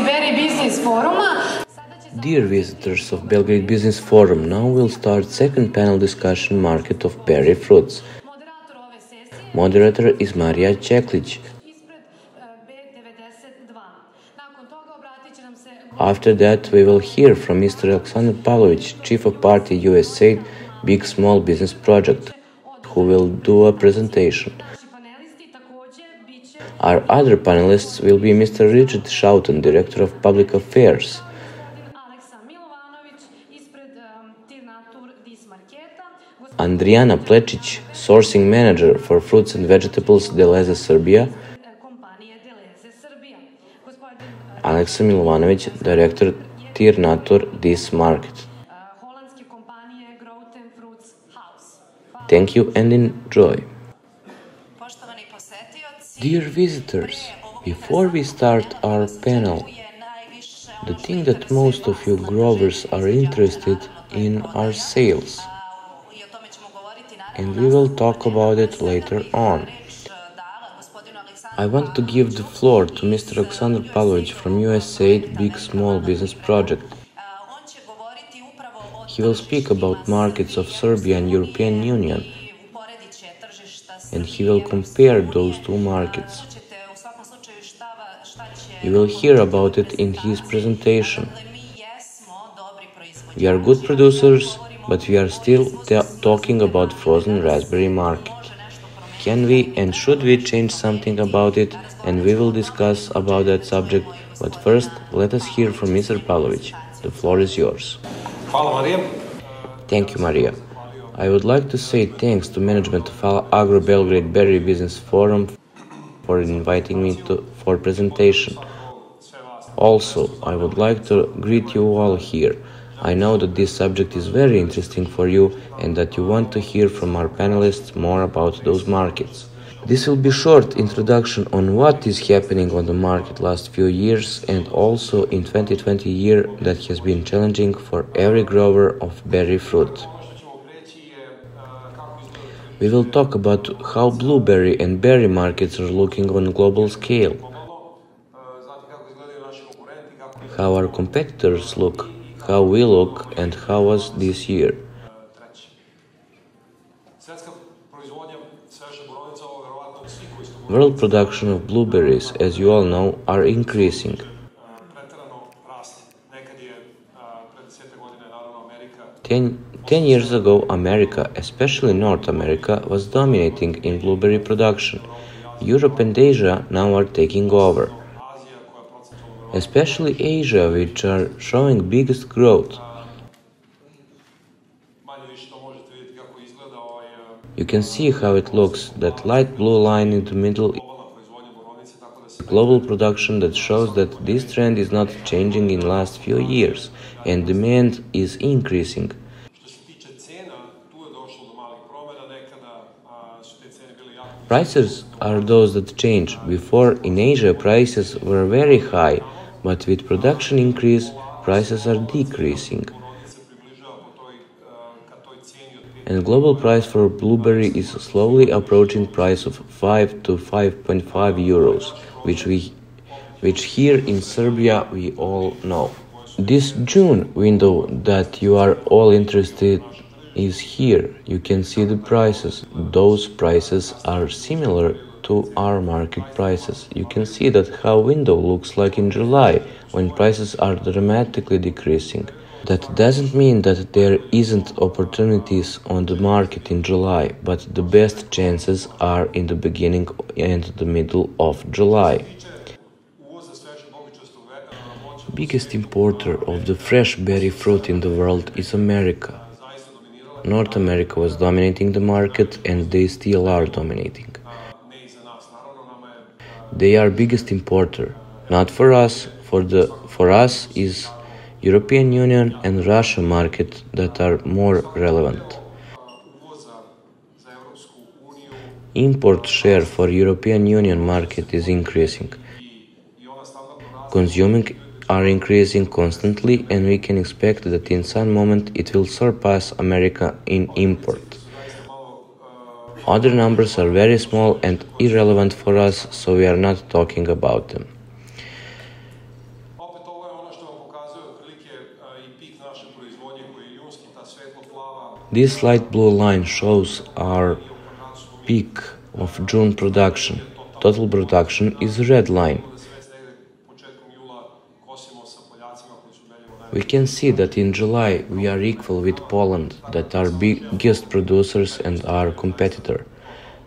Berry Business Foruma. Dear visitors of Belgrade Business Forum, now we'll start second panel discussion market of berry fruits. Moderator is Marija Ćeklić. After that, we will hear from Mr. Aleksandar Pavlović, Chief of Party USAID Big Small Business Project, who will do a presentation. Our other panelists will be Mr. Schouten, Director of Public Affairs, Andrijana Pečić, Sourcing Manager for Fruits and Vegetables, Delhaize Serbia, Aleksa Milovanović, Director Tirnatur, this market. Thank you and enjoy. Dear visitors, before we start our panel, the thing that most of you growers are interested in are sales, and we will talk about it later on. I want to give the floor to Mr. Aleksandar Pavlović from USAID Big Small Business Project. He will speak about markets of Serbia and European Union, and he will compare those two markets. You will hear about it in his presentation. We are good producers, but we are still talking about frozen raspberry market. Can we and should we change something about it? And we will discuss about that subject, but first let us hear from Mr. Pavlović. The floor is yours. Thank you, Marija. I would like to say thanks to management of Agro Belgrade Berry Business Forum for inviting me for presentation. Also, I would like to greet you all here. I know that this subject is very interesting for you and that you want to hear from our panelists more about those markets. This will be a short introduction on what is happening on the market last few years and also in 2020 year that has been challenging for every grower of berry fruit. We will talk about how blueberry and berry markets are looking on a global scale, how our competitors look, how we look, and how was this year. World production of blueberries, as you all know, are increasing. 10 years ago, America, especially North America, was dominating in blueberry production. Europe and Asia now are taking over. Especially Asia, which are showing biggest growth. You can see how it looks, that light blue line in the middle is global production that shows that this trend is not changing in last few years and demand is increasing. Prices are those that change. Before in Asia prices were very high, but with production increase, prices are decreasing. And global price for blueberry is slowly approaching price of 5 to 5.5 euros, which here in Serbia we all know. This June window that you are all interested is here. You can see the prices. Those prices are similar to our market prices. You can see that how window looks like in July, when prices are dramatically decreasing. That doesn't mean that there isn't opportunities on the market in July, but the best chances are in the beginning and the middle of July. Biggest importer of the fresh berry fruit in the world is America. North America was dominating the market and they still are dominating. They are biggest importer. Not for us, for us is European Union and Russia market that are more relevant. Import share for European Union market is increasing. Consuming are increasing constantly and we can expect that in some moment it will surpass America in import. Other numbers are very small and irrelevant for us, so we are not talking about them. This light blue line shows our peak of June production. Total production is red line. We can see that in July we are equal with Poland, that are biggest producers and our competitor.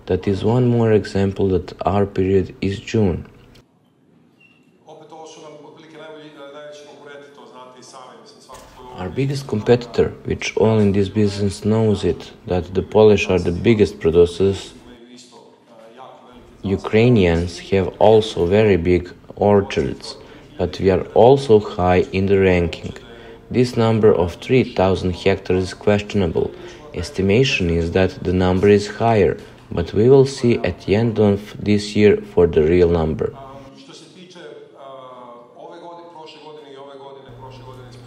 That is one more example that our period is June. Our biggest competitor, which all in this business knows it, that the Polish are the biggest producers. Ukrainians have also very big orchards, but we are also high in the ranking. This number of 3,000 hectares is questionable. Estimation is that the number is higher, but we will see at the end of this year for the real number.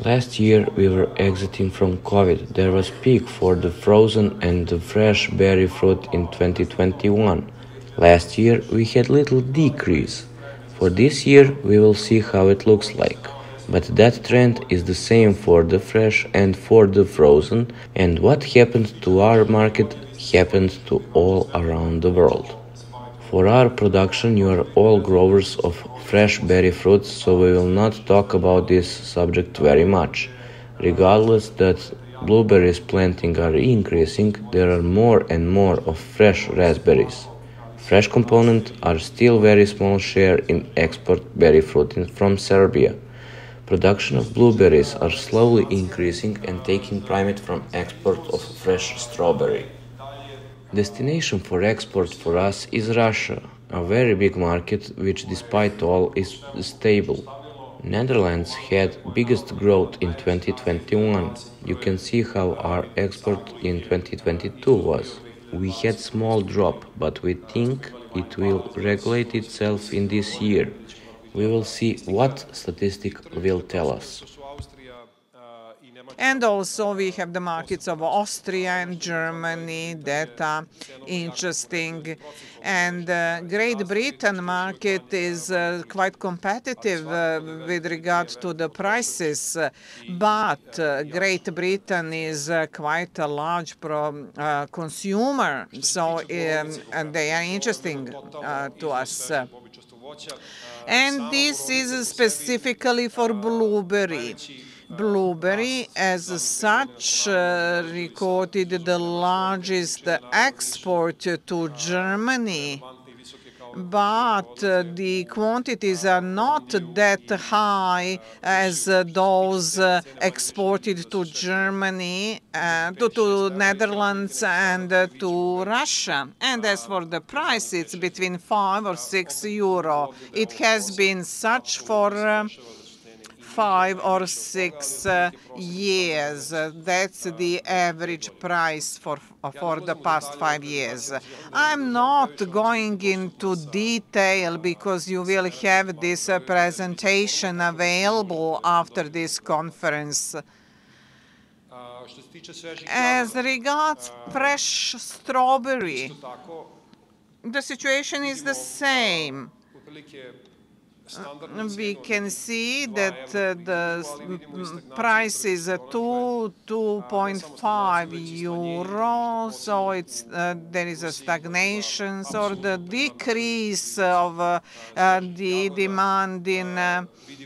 Last year we were exiting from COVID. There was peak for the frozen and the fresh berry fruit in 2021. Last year we had little decrease. For this year we will see how it looks like. But that trend is the same for the fresh and for the frozen, and what happened to our market happened to all around the world. For our production you are all growers of fresh berry fruits, so we will not talk about this subject very much. Regardless that blueberries planting are increasing, there are more and more of fresh raspberries. Fresh components are still very small share in export berry fruit from Serbia. Production of blueberries are slowly increasing and taking primate from export of fresh strawberry. Destination for export for us is Russia, a very big market which despite all is stable. Netherlands had biggest growth in 2021. You can see how our export in 2022 was. We had small drop, but we think it will regulate itself in this year. We will see what statistic will tell us. And also we have the markets of Austria and Germany that are interesting. And Great Britain market is quite competitive with regard to the prices. But Great Britain is quite a large consumer, so and they are interesting to us. And this is specifically for blueberry. Blueberry, as such, recorded the largest export to Germany, but the quantities are not that high as those exported to Germany, to Netherlands and to Russia. And as for the price, it's between 5 or 6 euro. It has been such for 5 or 6 years. That's the average price for the past 5 years. I'm not going into detail because you will have this presentation available after this conference. As regards fresh strawberry, the situation is the same. We can see that the price is 2.5 euro, so there is a stagnation, or the decrease of the demand in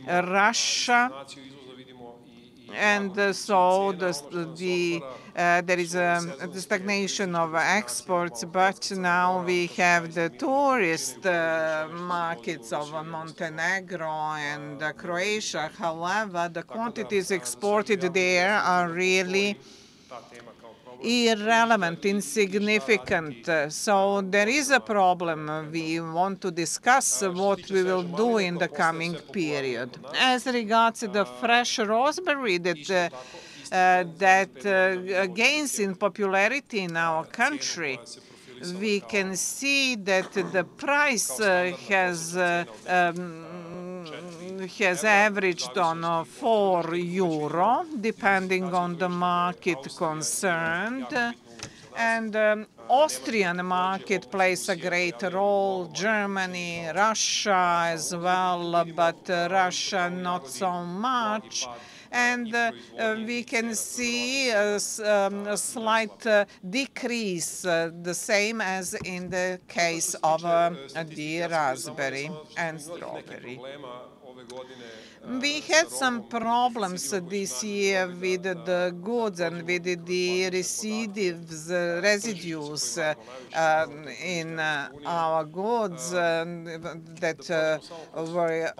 Russia. And so there is the stagnation of exports, but now we have the tourist markets of Montenegro and Croatia. However, the quantities exported there are really irrelevant, insignificant. So there is a problem. We want to discuss what we will do in the coming period. As regards the fresh raspberry that gains in popularity in our country, we can see that the price has averaged on 4 euro, depending on the market concerned. And Austrian market plays a great role, Germany, Russia as well, but Russia not so much. And we can see a slight decrease, the same as in the case of the raspberry and strawberry. We had some problems this year with the goods and with the residues in our goods that were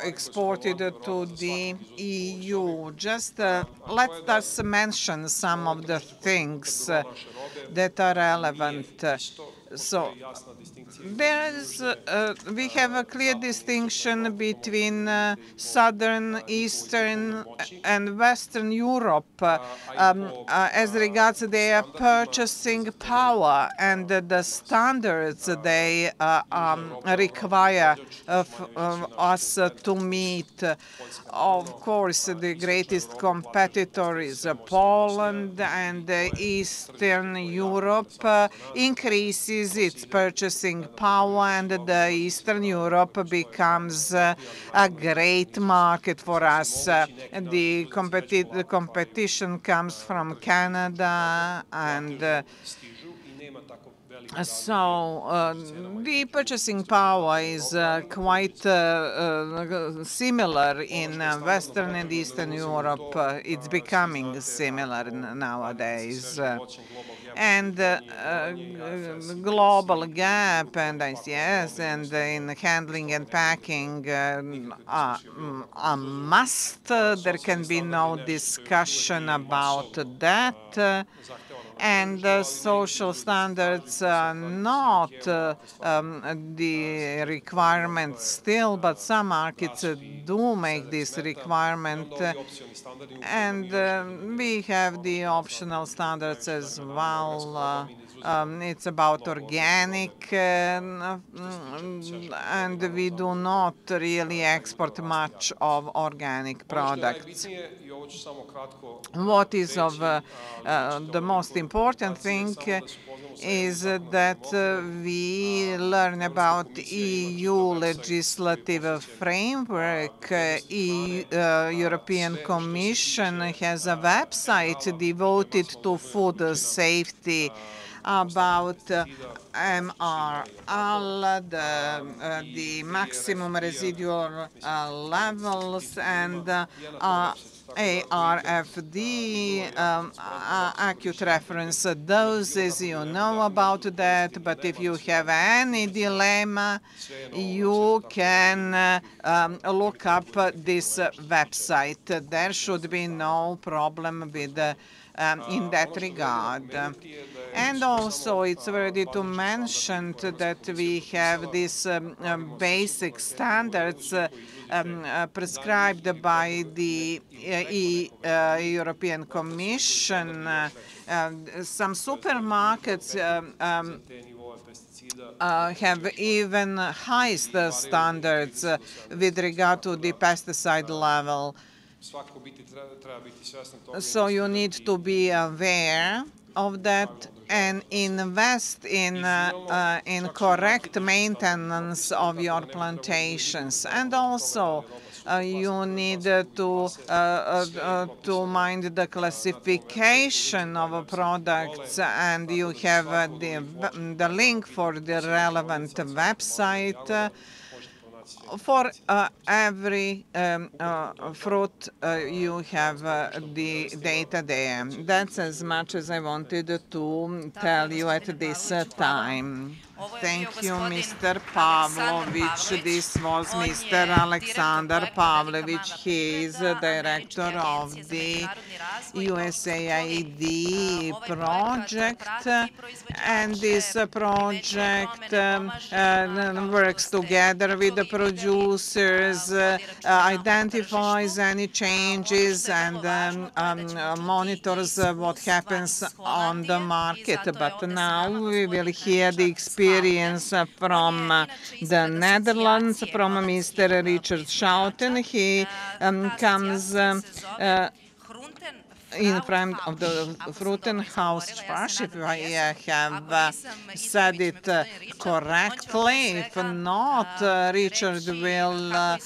exported to the EU. Just let us mention some of the things that are relevant. So we have a clear distinction between Southern, Eastern, and Western Europe as regards their purchasing power and the standards they require us to meet. Of course, the greatest competitor is Poland, and Eastern Europe increases its purchasing power, and the Eastern Europe becomes a great market for us. The competition comes from Canada, and so the purchasing power is quite similar in Western and Eastern Europe. It's becoming similar nowadays. And global gap and ICS and in handling and packing are a must. There can be no discussion about that. And social standards are not the requirement still, but some markets do make this requirement. And we have the optional standards as well. It's about organic, and we do not really export much of organic products. What is of the most important thing is that we learn about EU legislative framework. European Commission has a website devoted to food safety about MRL, the maximum residual levels, and ARFD, acute reference doses. You know about that, but if you have any dilemma, you can look up this website. There should be no problem with in that regard. And also, it's worthy to mention that we have these basic standards prescribed by the European Commission. Some supermarkets have even highest standards with regard to the pesticide level. So you need to be aware of that and invest in correct maintenance of your plantations. And also, you need to mind the classification of products, and you have the link for the relevant website. For every fruit, you have the data there. That's as much as I wanted to tell you at this time. Thank you, Mr. Pavlović. This was Mr. Aleksandar Pavlović. He is the director of the USAID project, and this project works together with the producers, identifies any changes, and monitors what happens on the market. But now we will hear the experience from the Netherlands, from Mr. Richard Schouten. He comes in front of the Groenten House trash, if I have said it correctly. If not, Richard will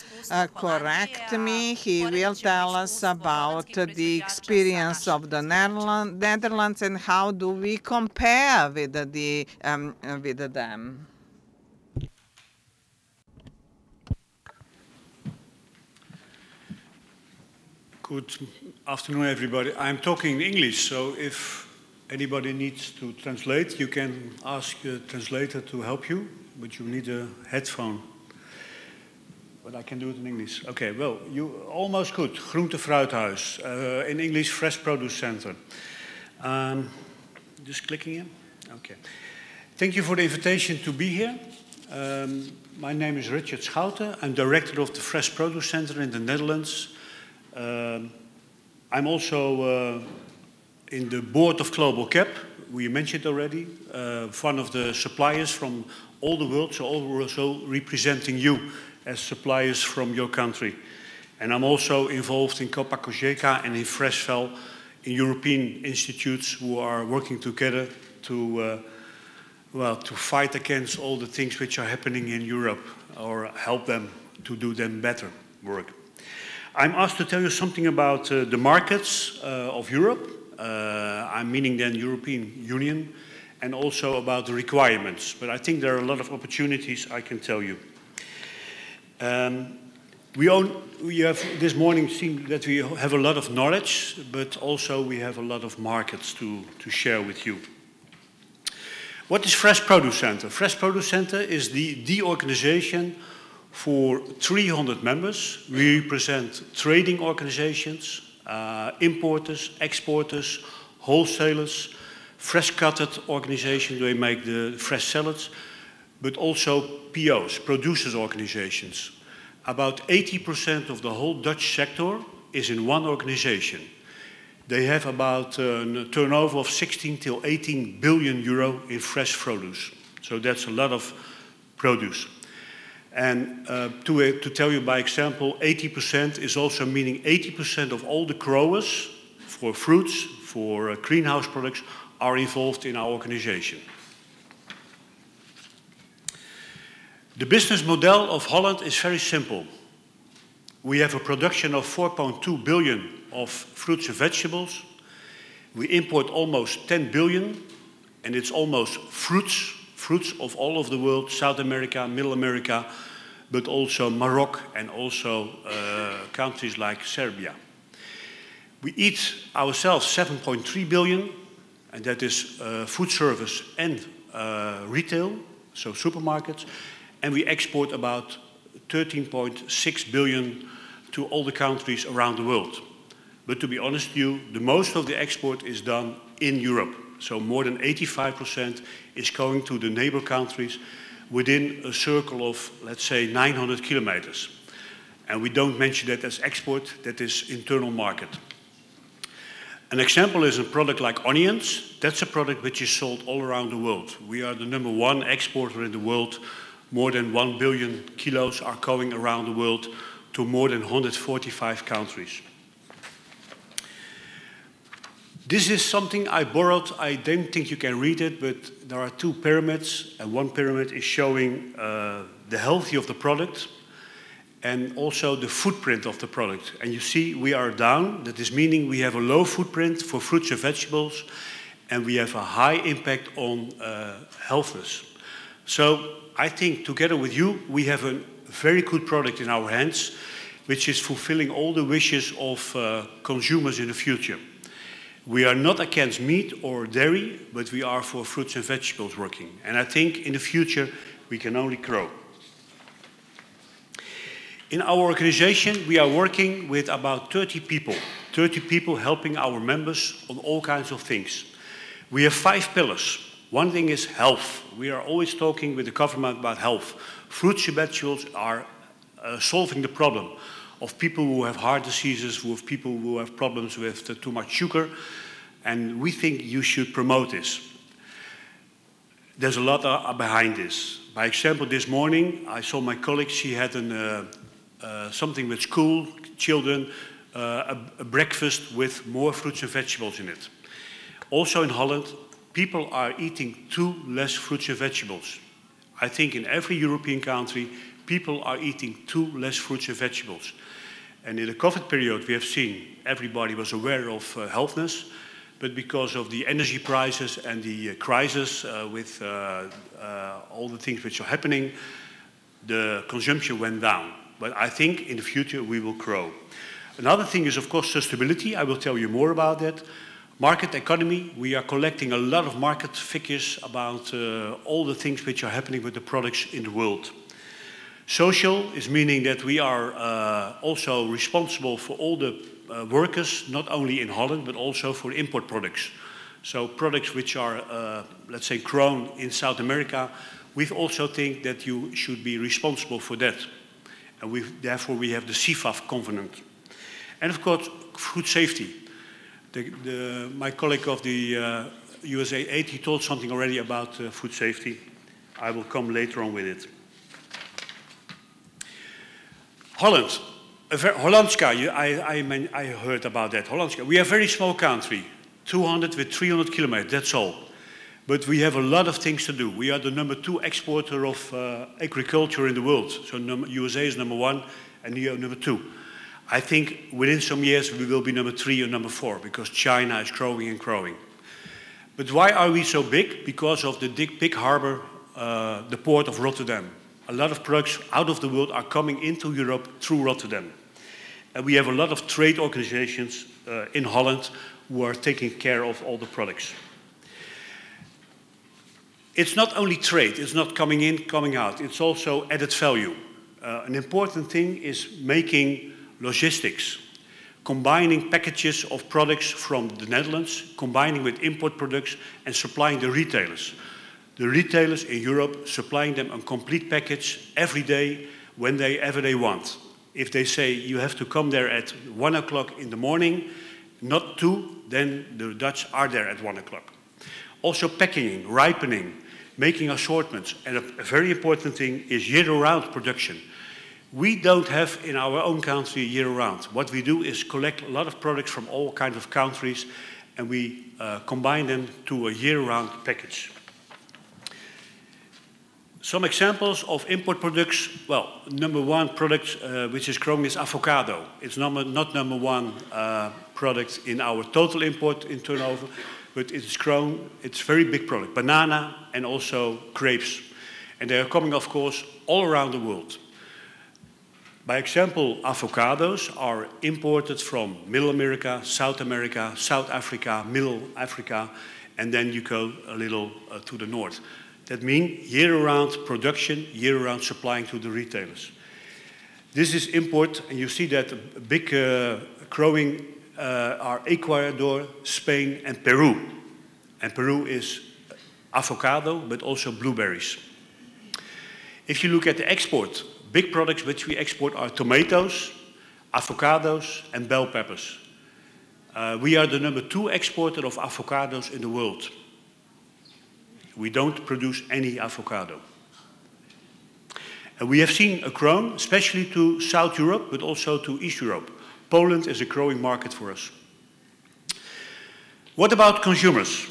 correct me. He will tell us about the experience of the Netherlands and how do we compare with them. Good afternoon, everybody. I'm talking in English, so if anybody needs to translate, you can ask a translator to help you, but you need a headphone. But I can do it in English. Okay, well, you almost good. Groente-fruithuis. In English, Fresh Produce Center. Just clicking here? Okay. Thank you for the invitation to be here. My name is Richard Schouten. I'm director of the Fresh Produce Center in the Netherlands. I'm also in the board of Global Cap. We mentioned already. One of the suppliers from all the world, so also representing you as suppliers from your country. And I'm also involved in Copa Cogeca and in Freshvel, in European institutes who are working together to fight against all the things which are happening in Europe or help them to do them better work. I'm asked to tell you something about the markets of Europe. I'm meaning then European Union, and also about the requirements. But I think there are a lot of opportunities I can tell you. We have this morning seen that we have a lot of knowledge, but also we have a lot of markets to share with you. What is Fresh Produce Center? Fresh Produce Center is the organization for 300 members. We represent trading organizations, importers, exporters, wholesalers, fresh-cutted organizations, they make the fresh salads, but also POs, producers organizations. About 80% of the whole Dutch sector is in one organization. They have about a turnover of 16 till 18 billion euro in fresh produce. So that's a lot of produce. And to tell you by example, 80% is also meaning 80% of all the growers for fruits, for greenhouse products, are involved in our organization. The business model of Holland is very simple. We have a production of 4.2 billion of fruits and vegetables. We import almost 10 billion, and it's almost fruits of all over the world, South America, Middle America, but also Morocco and also countries like Serbia. We eat ourselves 7.3 billion, and that is food service and retail, so supermarkets, and we export about 13.6 billion to all the countries around the world. But to be honest with you, the most of the export is done in Europe. So more than 85% is going to the neighbor countries within a circle of, let's say, 900 kilometers. And we don't mention that as export, that is internal market. An example is a product like onions. That's a product which is sold all around the world. We are the #1 exporter in the world. More than 1 billion kilos are going around the world to more than 145 countries. This is something I borrowed. I don't think you can read it, but there are two pyramids, and one pyramid is showing the health of the product and also the footprint of the product. And you see we are down. That is meaning we have a low footprint for fruits and vegetables, and we have a high impact on healthness. So I think together with you, we have a very good product in our hands, which is fulfilling all the wishes of consumers in the future. We are not against meat or dairy, but we are for fruits and vegetables working. And I think in the future, we can only grow. In our organization, we are working with about 30 people helping our members on all kinds of things. We have 5 pillars. One thing is health. We are always talking with the government about health. Fruits and vegetables are solving the problem of people who have heart diseases, with people who have problems with too much sugar, and we think you should promote this. There's a lot behind this. By example, this morning I saw my colleague, she had something with school children, a breakfast with more fruits and vegetables in it. Also in Holland, people are eating too less fruits and vegetables. I think in every European country, people are eating too less fruits and vegetables. And in the COVID period, we have seen everybody was aware of healthness, but because of the energy prices and the crisis with all the things which are happening, the consumption went down. But I think in the future we will grow. Another thing is, of course, sustainability. I will tell you more about that. Market economy, we are collecting a lot of market figures about all the things which are happening with the products in the world. Social is meaning that we are also responsible for all the workers, not only in Holland, but also for import products. So products which are, let's say, grown in South America, we also think that you should be responsible for that. And therefore we have the CFAF covenant. And of course, food safety. My colleague of the USAID, he told something already about food safety. I will come later on with it. Holland. Hollandska, I heard about that. Hollandska. We are a very small country, 200 with 300 kilometers, that's all. But we have a lot of things to do. We are the #2 exporter of agriculture in the world. So USA is #1 and we are #2. I think within some years we will be #3 or #4 because China is growing and growing. But why are we so big? Because of the big harbor, the port of Rotterdam. A lot of products out of the world are coming into Europe through Rotterdam. And we have a lot of trade organizations in Holland who are taking care of all the products. It's not only trade, it's not coming in, coming out, it's also added value. An important thing is making logistics, combining packages of products from the Netherlands, combining with import products and supplying the retailers. The retailers in Europe, supplying them a complete package every day, whenever they want. If they say you have to come there at 1 o'clock in the morning, not 2, then the Dutch are there at 1 o'clock. Also packing, ripening, making assortments. And a very important thing is year-round production. We don't have in our own country year-round. What we do is collect a lot of products from all kinds of countries and we combine them to a year-round package. Some examples of import products. Well, #1 product which is growing is avocado. It's not #1 product in our total import in turnover, but it's grown, it's a very big product. Banana and also grapes. And they are coming, of course, all around the world. By example, avocados are imported from Middle America, South Africa, Middle Africa, and then you go a little to the north. That means year-round production, year-round supplying to the retailers. This is import, and you see that big growing are Ecuador, Spain, and Peru. And Peru is avocado, but also blueberries. If you look at the export, big products which we export are tomatoes, avocados, and bell peppers. We are the #2 exporter of avocados in the world. We don't produce any avocado. And we have seen a growth, especially to South Europe, but also to East Europe. Poland is a growing market for us. What about consumers?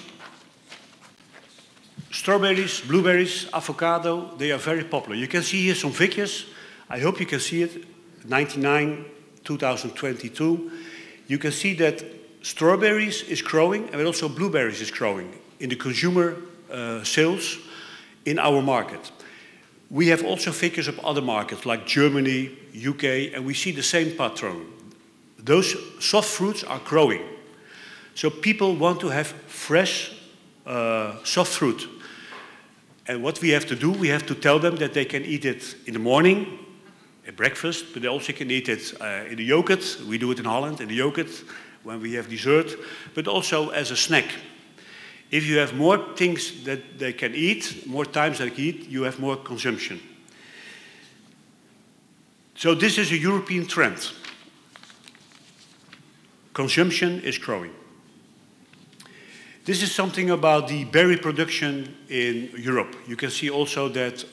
Strawberries, blueberries, avocado, they are very popular. You can see here some figures. I hope you can see it. 99, 2022. You can see that strawberries is growing and also blueberries is growing in the consumer sales in our market. We have also figures of other markets like Germany, UK, and we see the same pattern. Those soft fruits are growing. So people want to have fresh soft fruit. And what we have to do, we have to tell them that they can eat it in the morning, at breakfast, but they also can eat it in the yogurt. We do it in Holland, in the yogurt, when we have dessert, but also as a snack. If you have more things that they can eat, more times they can eat, you have more consumption. So this is a European trend. Consumption is growing. This is something about the berry production in Europe. You can see also that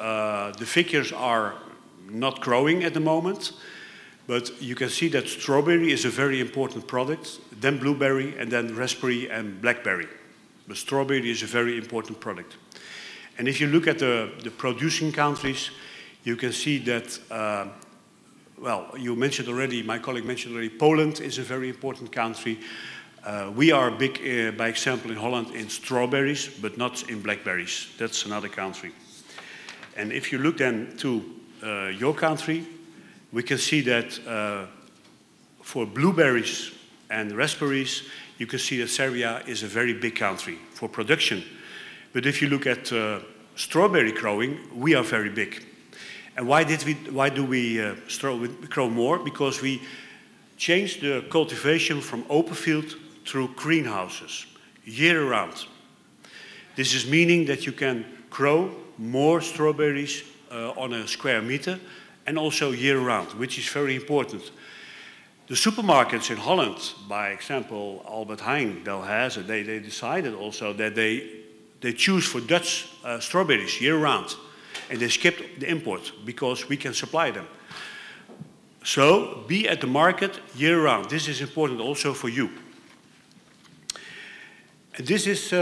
the figures are not growing at the moment, But you can see that strawberry is a very important product, then blueberry, and then raspberry and blackberry. But strawberry is a very important product. And if you look at the producing countries, you can see that, well, you mentioned already, my colleague mentioned already, Poland is a very important country. We are big, by example, in Holland in strawberries, but not in blackberries. That's another country. And if you look then to your country, we can see that for blueberries and raspberries, you can see that Serbia is a very big country for production. But if you look at strawberry growing, we are very big. And why do we grow more? Because we changed the cultivation from open field through greenhouses, year-round. This is meaning that you can grow more strawberries on a square meter and also year-round, which is very important. The supermarkets in Holland, by example, Albert Heijn, Delhaize, they decided also that they choose for Dutch strawberries year-round, and they skipped the import because we can supply them. So be at the market year-round. This is important also for you. And this is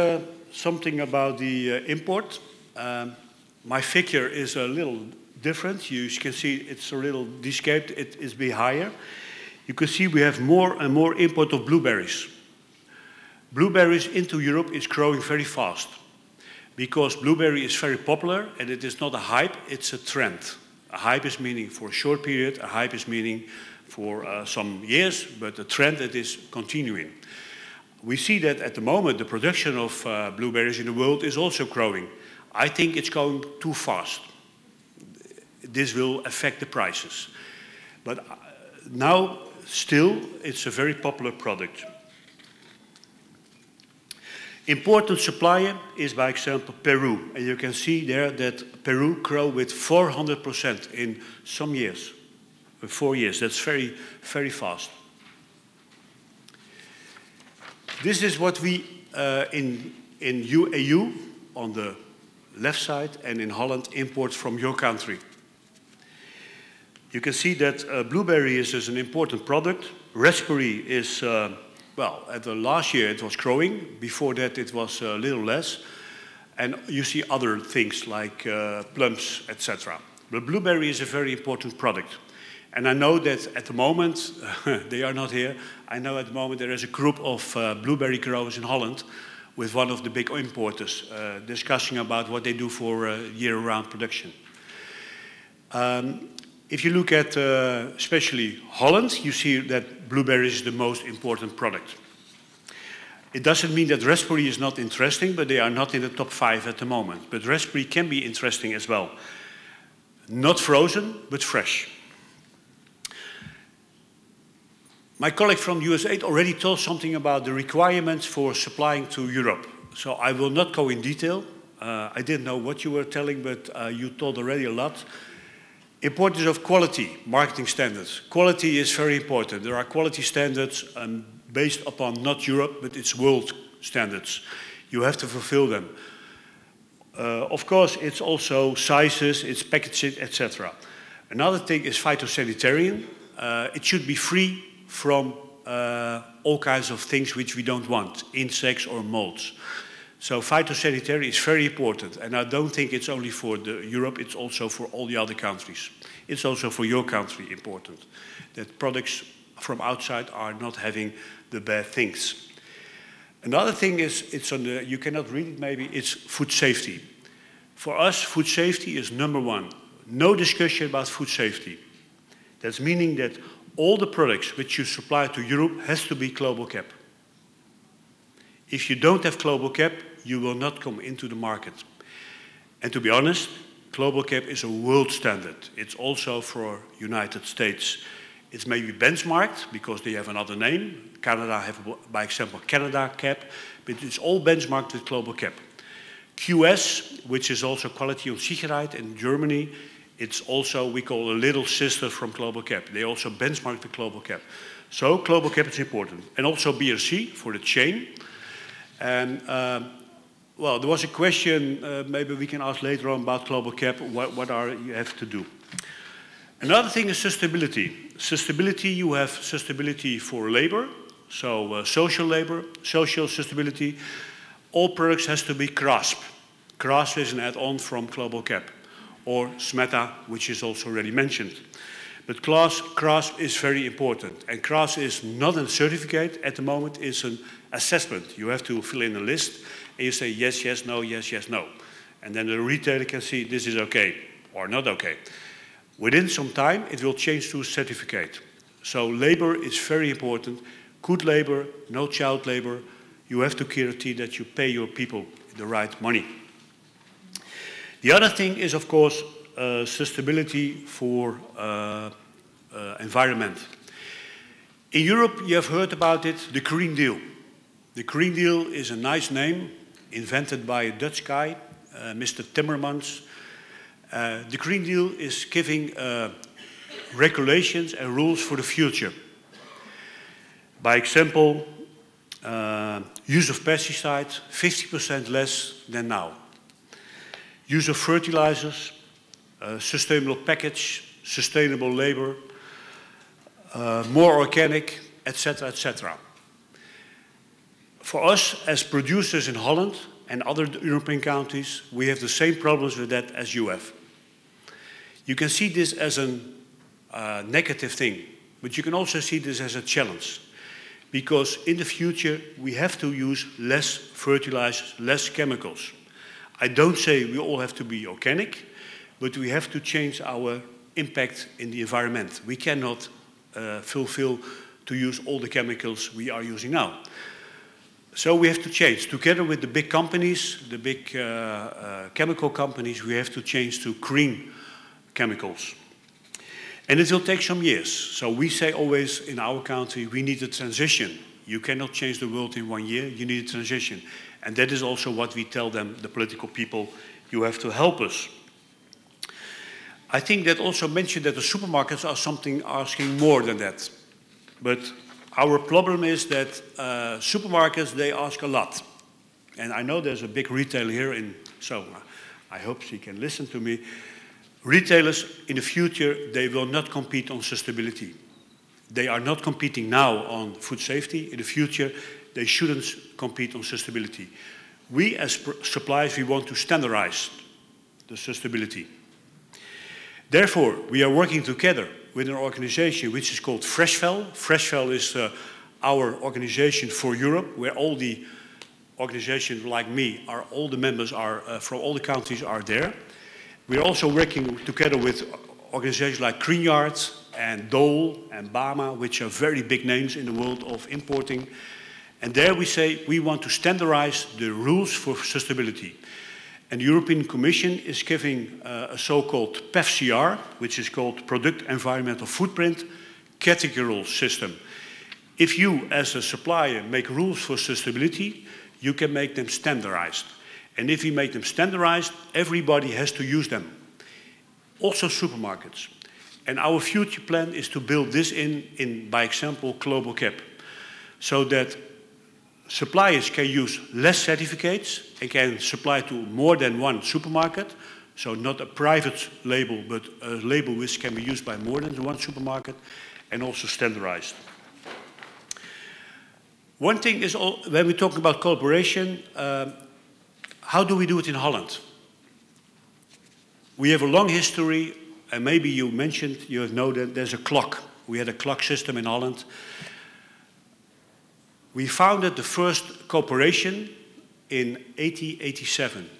something about the import. My figure is a little different. You can see it's a little descaped. It is be higher. You can see we have more and more import of blueberries. Blueberries into Europe is growing very fast because blueberry is very popular and it is not a hype, it's a trend. A hype is meaning for a short period, a hype is meaning for some years, but a trend that is continuing. We see that at the moment the production of blueberries in the world is also growing. I think it's going too fast. This will affect the prices. But now, still, it's a very popular product. Important supplier is, by example, Peru. And you can see there that Peru grow with 400% in some years, 4 years. That's very, very fast. This is what we in EU on the left side and in Holland import from your country. You can see that blueberry is an important product. Raspberry is, well, at the last year it was growing. Before that it was a little less. And you see other things like plums, etc. But blueberry is a very important product. And I know that at the moment, they are not here, I know at the moment there is a group of blueberry growers in Holland with one of the big importers discussing about what they do for year-round production. If you look at especially Holland, you see that blueberry is the most important product. It doesn't mean that raspberry is not interesting, but they are not in the top 5 at the moment. But raspberry can be interesting as well. Not frozen, but fresh. My colleague from USAID already told something about the requirements for supplying to Europe. So I will not go in detail. I didn't know what you were telling, but you told already a lot. Importance of quality, marketing standards. Quality is very important. There are quality standards based upon not Europe, but it's world standards. You have to fulfill them. Of course, it's also sizes, it's packaging, etc. Another thing is phytosanitarian. It should be free from all kinds of things which we don't want, insects or molds. So phytosanitary is very important, and I don't think it's only for Europe, it's also for all the other countries. It's also for your country important, that products from outside are not having the bad things. Another thing is, it's on the, you cannot read it maybe, it's food safety. For us, food safety is number 1. No discussion about food safety. That's meaning that all the products which you supply to Europe has to be global cap. If you don't have global cap, you will not come into the market. And to be honest, global cap is a world standard. It's also for United States. It's maybe benchmarked because they have another name. Canada have, by example, Canada cap, but it's all benchmarked with global cap. QS, which is also quality und Sicherheit in Germany, it's also, we call a little sister from global cap. They also benchmark the global cap. So global cap is important. And also BRC for the chain. And well, there was a question, maybe we can ask later on about global cap, what are you have to do. Another thing is sustainability. sustainability, you have sustainability for labor, so social labor, social sustainability. All products has to be CRASP. CRASP is an add-on from Global Cap, or SMETA, which is also already mentioned. But CRASP is very important, and CRASP is not a certificate at the moment, it's an assessment. You have to fill in a list, and you say yes, yes, no, yes, yes, no. And then the retailer can see this is okay, or not okay. Within some time, it will change to a certificate. So labor is very important. Good labor, no child labor. You have to guarantee that you pay your people the right money. The other thing is, of course, sustainability for environment. In Europe, you have heard about it, the Green Deal. The Green Deal is a nice name, invented by a Dutch guy, Mr. Timmermans. The Green Deal is giving regulations and rules for the future. By example, use of pesticides, 50% less than now. Use of fertilizers, sustainable package, sustainable labor, more organic, etc., etc. For us, as producers in Holland and other European countries, we have the same problems with that as you have. You can see this as a negative thing, but you can also see this as a challenge. Because in the future, we have to use less fertilizers, less chemicals. I don't say we all have to be organic, but we have to change our impact in the environment. We cannot fulfill to use all the chemicals we are using now. So we have to change. Together with the big companies, the big chemical companies, we have to change to green chemicals. And it will take some years. So we say always in our country, we need a transition. You cannot change the world in 1 year, you need a transition. And that is also what we tell them, the political people, you have to help us. I think that also mentioned that the supermarkets are something asking more than that. But our problem is that supermarkets, they ask a lot. And I know there's a big retailer here, so I hope she can listen to me. Retailers in the future, they will not compete on sustainability. They are not competing now on food safety. In the future, they shouldn't compete on sustainability. We as suppliers, we want to standardize the sustainability. Therefore, we are working together with an organization which is called Freshfel. Freshfel is our organization for Europe, where all the organizations like me, all the members are from all the countries are there. We're also working together with organizations like Green Yard and Dole and Bama, which are very big names in the world of importing. And there we say we want to standardize the rules for sustainability. And the European Commission is giving a so-called PEFCR, which is called Product Environmental Footprint Categorical System. If you, as a supplier, make rules for sustainability, you can make them standardized. And if we make them standardized, everybody has to use them. Also supermarkets. And our future plan is to build this in by example, Global Cap. So that suppliers can use less certificates and can supply to more than one supermarket. So not a private label, but a label which can be used by more than one supermarket, and also standardized. One thing is, when we talk about collaboration, how do we do it in Holland? We have a long history, and maybe you mentioned, you know that there's a clock. We had a clock system in Holland. We founded the first cooperation in 1887.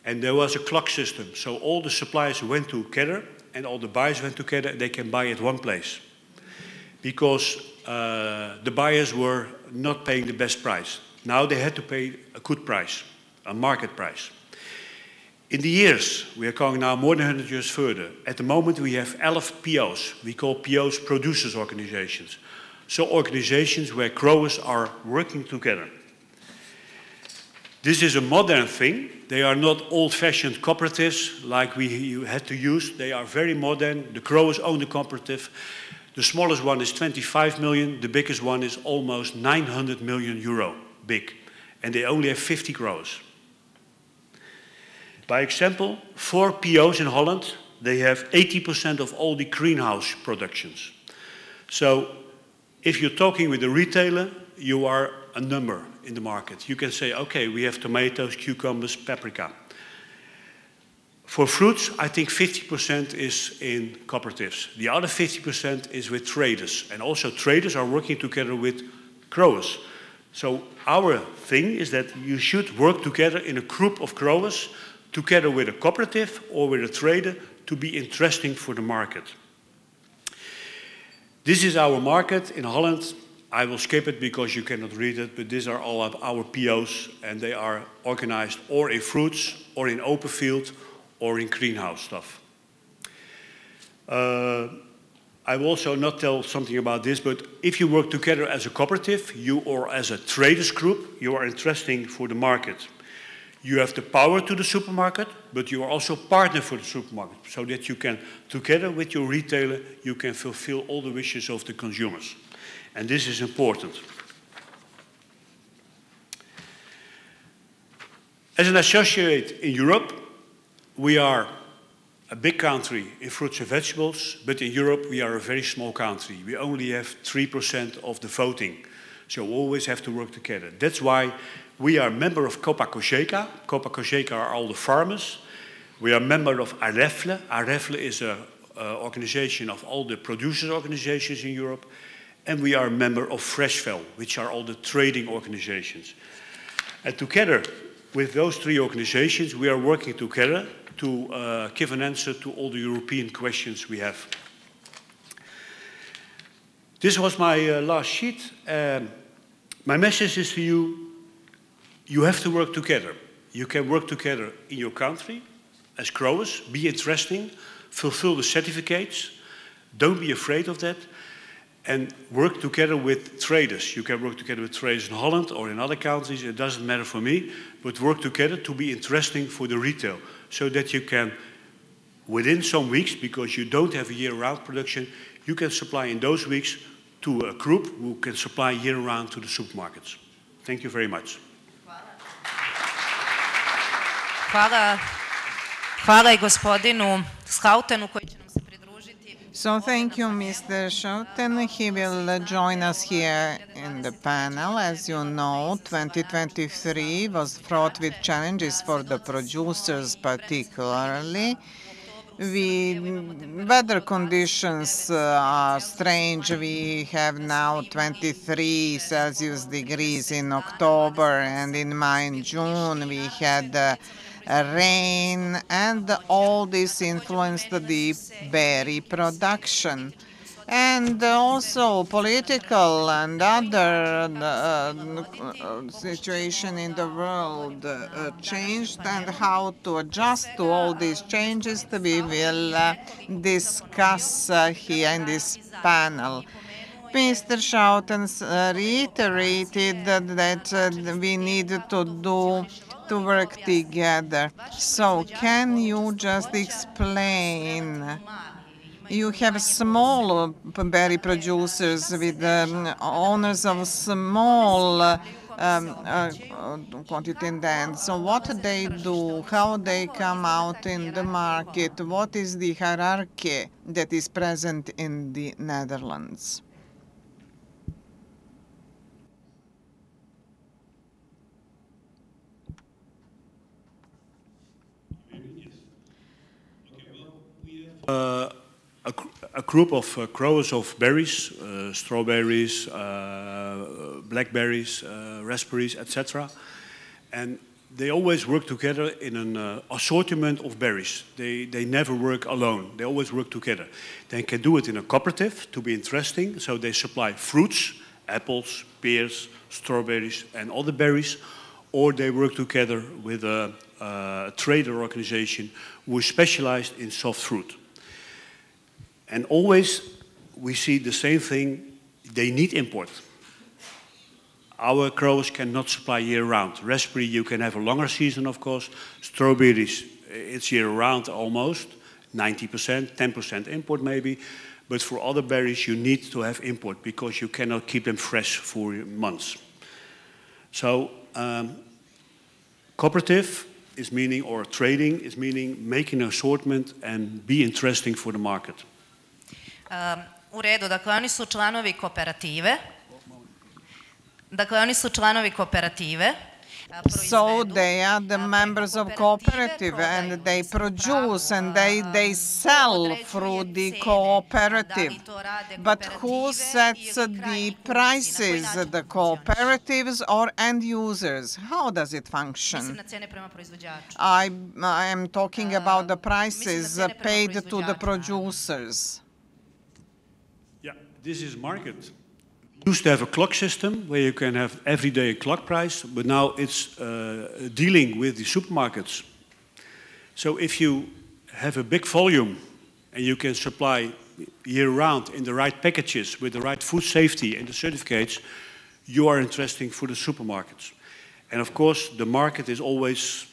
And there was a clock system. So all the suppliers went together and all the buyers went together. They can buy at one place. Because the buyers were not paying the best price. Now they had to pay a good price, a market price. In the years, we are going now more than 100 years further. At the moment we have 11 POs. We call POs producers organizations. So organizations where growers are working together. This is a modern thing. They are not old-fashioned cooperatives like you had to use. They are very modern. The growers own the cooperative. The smallest one is 25 million. The biggest one is almost 900 million euro big. And they only have 50 growers. By example, 4 POs in Holland they have 80% of all the greenhouse productions. So if you're talking with a retailer, you are a number in the market. You can say, okay, we have tomatoes, cucumbers, paprika. For fruits, I think 50% is in cooperatives. The other 50% is with traders. And also traders are working together with growers. So our thing is that you should work together in a group of growers, together with a cooperative or with a trader, to be interesting for the market. This is our market in Holland. I will skip it because you cannot read it, but these are all of our POs, and they are organized or in fruits, or in open field, or in greenhouse stuff. I will also not tell something about this, but if you work together as a cooperative, or as a traders group, you are interesting for the market. You have the power to the supermarket, but you are also partner for the supermarket, so that you can, together with your retailer, you can fulfill all the wishes of the consumers. And this is important. As an associate in Europe, we are a big country in fruits and vegetables, but in Europe we are a very small country. We only have 3% of the voting, so we always have to work together. That's why we are a member of Copa Cogeca. Copa Cogeca are all the farmers. We are a member of AREFLE. AREFLE is an organization of all the producers' organizations in Europe. And we are a member of Freshvel, which are all the trading organizations. And together with those three organizations, we are working together to give an answer to all the European questions we have. This was my last sheet. My message is to you, you have to work together. You can work together in your country as growers, be interesting, fulfill the certificates, don't be afraid of that, and work together with traders. You can work together with traders in Holland or in other countries, it doesn't matter for me, but work together to be interesting for the retail, so that you can, within some weeks, because you don't have a year-round production, you can supply in those weeks to a group who can supply year-round to the supermarkets. Thank you very much. Hvala I gospodinu Schoutenu koji će nam se pridružiti. So thank you, Mr. Schouten. He will join us here in the panel. As you know, 2023 was fraught with challenges for the producers particularly. Weather conditions are strange. We have now 23 Celsius degrees in October, and in May and June we had rain, and all this influenced the berry production. And also political and other situation in the world changed, and how to adjust to all these changes we will discuss here in this panel. Mr. Schouten reiterated that we need to work together. So can you just explain? You have small berry producers with owners of small quantity in land. So what they do, how they come out in the market, what is the hierarchy that is present in the Netherlands? A group of growers of berries, strawberries, blackberries, raspberries, etc. And they always work together in an assortment of berries. They never work alone. They always work together. They can do it in a cooperative to be interesting. So they supply fruits, apples, pears, strawberries, and other berries. Or they work together with a trader organization who is specialized in soft fruit. And always we see the same thing, they need import. Our growers cannot supply year-round. Raspberry, you can have a longer season, of course. Strawberries, it's year-round almost, 90%, 10% import maybe. But for other berries, you need to have import because you cannot keep them fresh for months. So, cooperative is meaning, or trading is meaning, making an assortment and be interesting for the market. U redu, dakle oni su članovi kooperative. Dakle oni su članovi kooperative. So they are the members of cooperative and they produce and they sell through the cooperative. But who sets the prices? The cooperatives or end users? How does it function? I am talking about the prices paid to the producers. Yeah, this is market. Used to have a clock system where you can have every day a clock price, but now it's dealing with the supermarkets. So if you have a big volume and you can supply year-round in the right packages with the right food safety and the certificates, you are interesting for the supermarkets. And of course, the market is always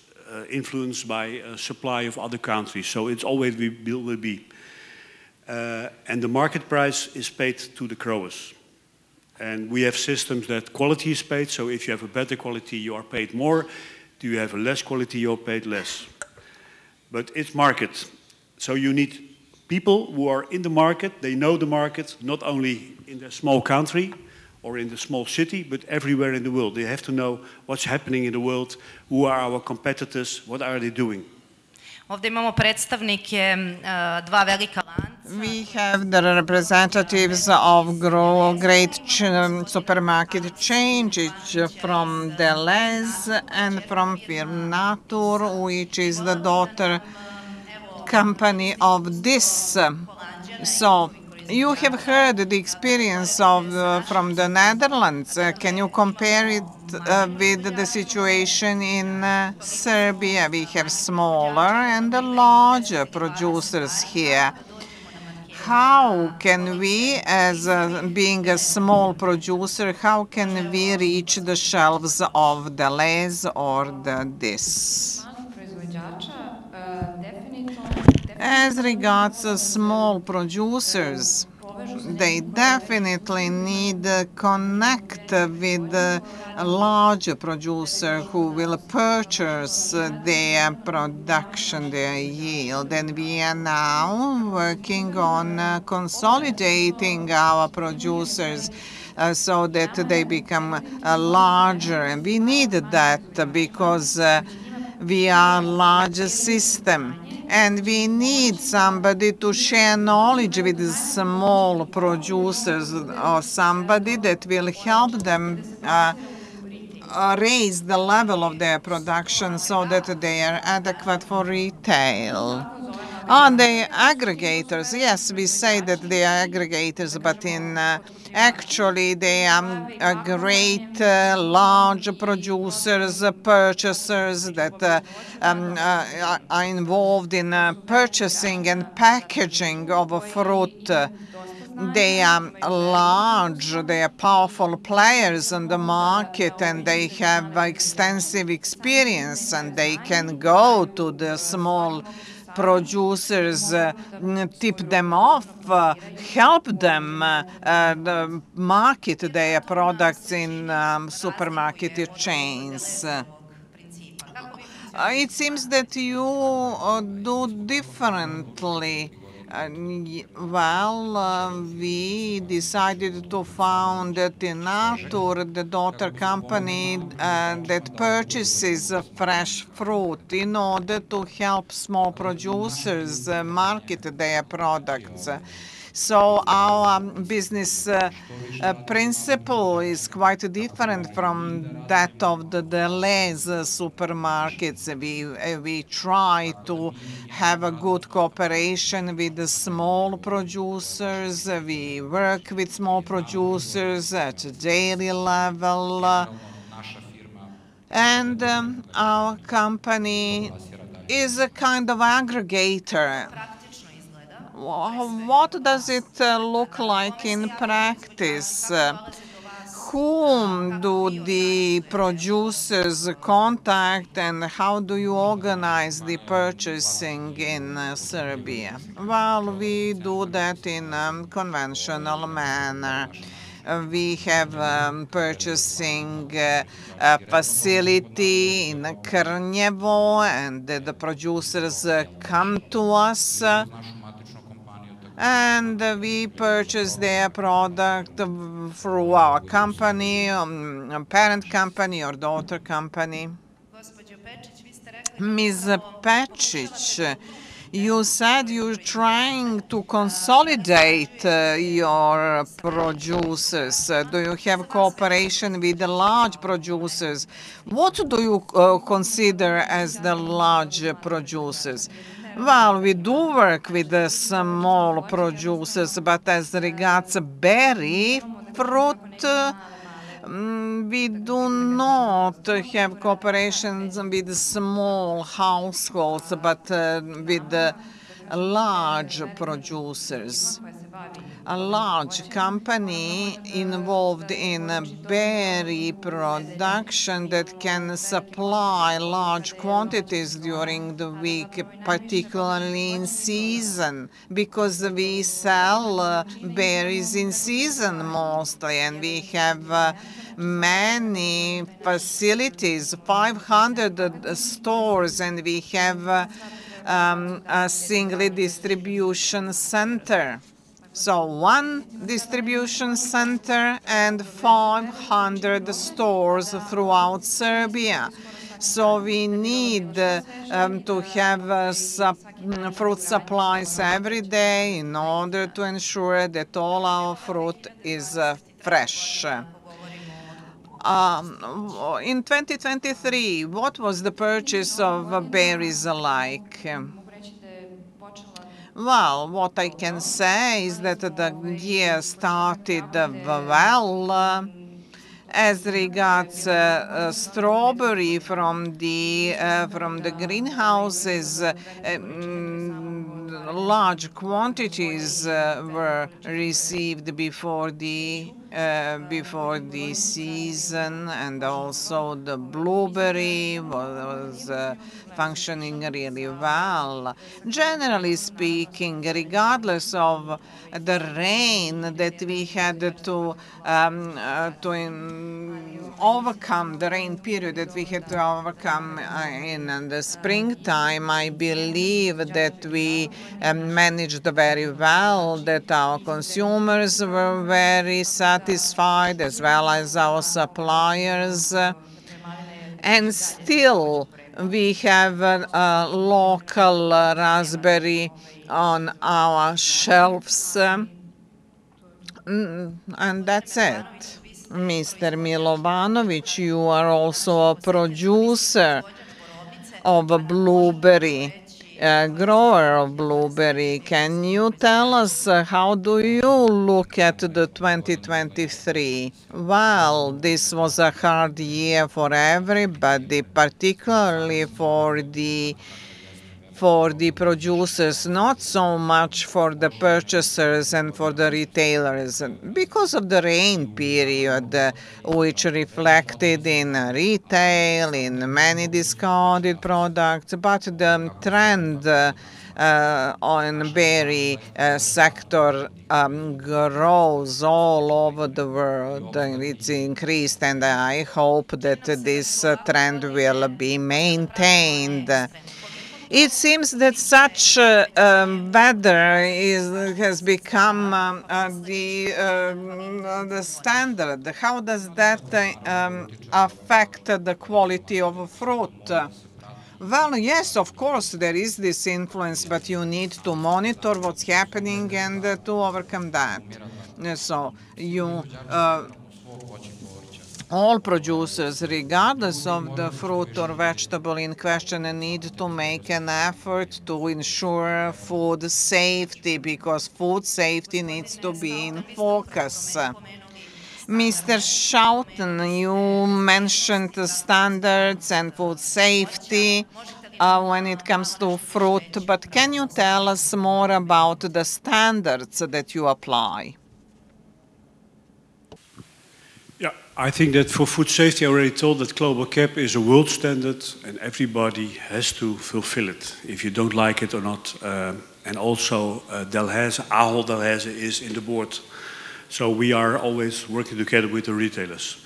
influenced by supply of other countries, so it's always will be. And the market price is paid to the growers. And we have systems that quality is paid, so if you have a better quality, you are paid more. Do you have a less quality, you are paid less. But it's market. So you need people who are in the market, they know the market, not only in the small country or in the small city, but everywhere in the world. They have to know what's happening in the world, who are our competitors, what are they doing. Ovdje imamo predstavnike dva velika lanca. We have the representatives of great supermarket chains from Delhaize and from Tirnatur, which is the daughter company of this. So you have heard the experience of from the Netherlands. Can you compare it with the situation in Serbia? We have smaller and larger producers here. How can we, as being a small producer, how can we reach the shelves of Delhaize or this? As regards small producers, they definitely need to connect with a larger producer who will purchase their production, their yield. And we are now working on consolidating our producers so that they become larger. And we need that because we are a larger system. And we need somebody to share knowledge with the small producers or somebody that will help them raise the level of their production so that they are adequate for retail. On the aggregators, yes, we say that they are aggregators, but actually they are great large producers, purchasers that are involved in purchasing and packaging of fruit. They are large, they are powerful players in the market, and they have extensive experience, and they can go to the small producers, tip them off, help them market their products in supermarket chains. It seems that you do differently. Well, we decided to found Tirnatur, the daughter company that purchases fresh fruit in order to help small producers market their products. So our business principle is quite different from that of the Delhaize supermarkets. We try to have a good cooperation with the small producers. We work with small producers at a daily level. And our company is a kind of aggregator. What does it look like in practice? Whom do the producers contact and how do you organize the purchasing in Serbia? Well, we do that in a conventional manner. We have purchasing facility in Krnjevo, and the producers come to us. And we purchase their product through our company, parent company or daughter company. Ms. Pečić, you said you're trying to consolidate your producers. Do you have cooperation with the large producers? What do you consider as the large producers? Well, we do work with the small producers, but as regards berry, fruit, we do not have cooperations with small households, but with the large producers. A large company involved in berry production that can supply large quantities during the week, particularly in season, because we sell berries in season mostly, and we have many facilities, 500 stores, and we have a single distribution center. So one distribution center and 500 stores throughout Serbia. So we need to have fruit supplies every day in order to ensure that all our fruit is fresh. In 2023, what was the purchase of berries like? Well, what I can say is that the year started well. As regards strawberry from the greenhouses, large quantities were received before the season, and also the blueberry was functioning really well. Generally speaking, regardless of the rain that we had to overcome, the rain period that we had to overcome in the springtime, I believe that we managed very well, that our consumers were very satisfied, as well as our suppliers. And still, we have a local raspberry on our shelves. And that's it. Mr. Milovanović, you are also a producer of a blueberry, a grower of blueberry. Can you tell us how do you look at the 2023? Well, this was a hard year for everybody, particularly for the producers, not so much for the purchasers and for the retailers, because of the rain period, which reflected in retail, in many discounted products, but the trend on berry sector grows all over the world. It's increased, and I hope that this trend will be maintained. It seems that such weather has become the standard. How does that affect the quality of fruit? Well, yes, of course, there is this influence, but you need to monitor what's happening and to overcome that. So all producers, regardless of the fruit or vegetable in question, need to make an effort to ensure food safety, because food safety needs to be in focus. Mr. Schouten, you mentioned the standards and food safety when it comes to fruit, but can you tell us more about the standards that you apply? Yeah, I think that for food safety, I already told that Global CAP is a world standard and everybody has to fulfill it, if you don't like it or not. And also Delhaize, Delhaize is in the board So we are always working together with the retailers.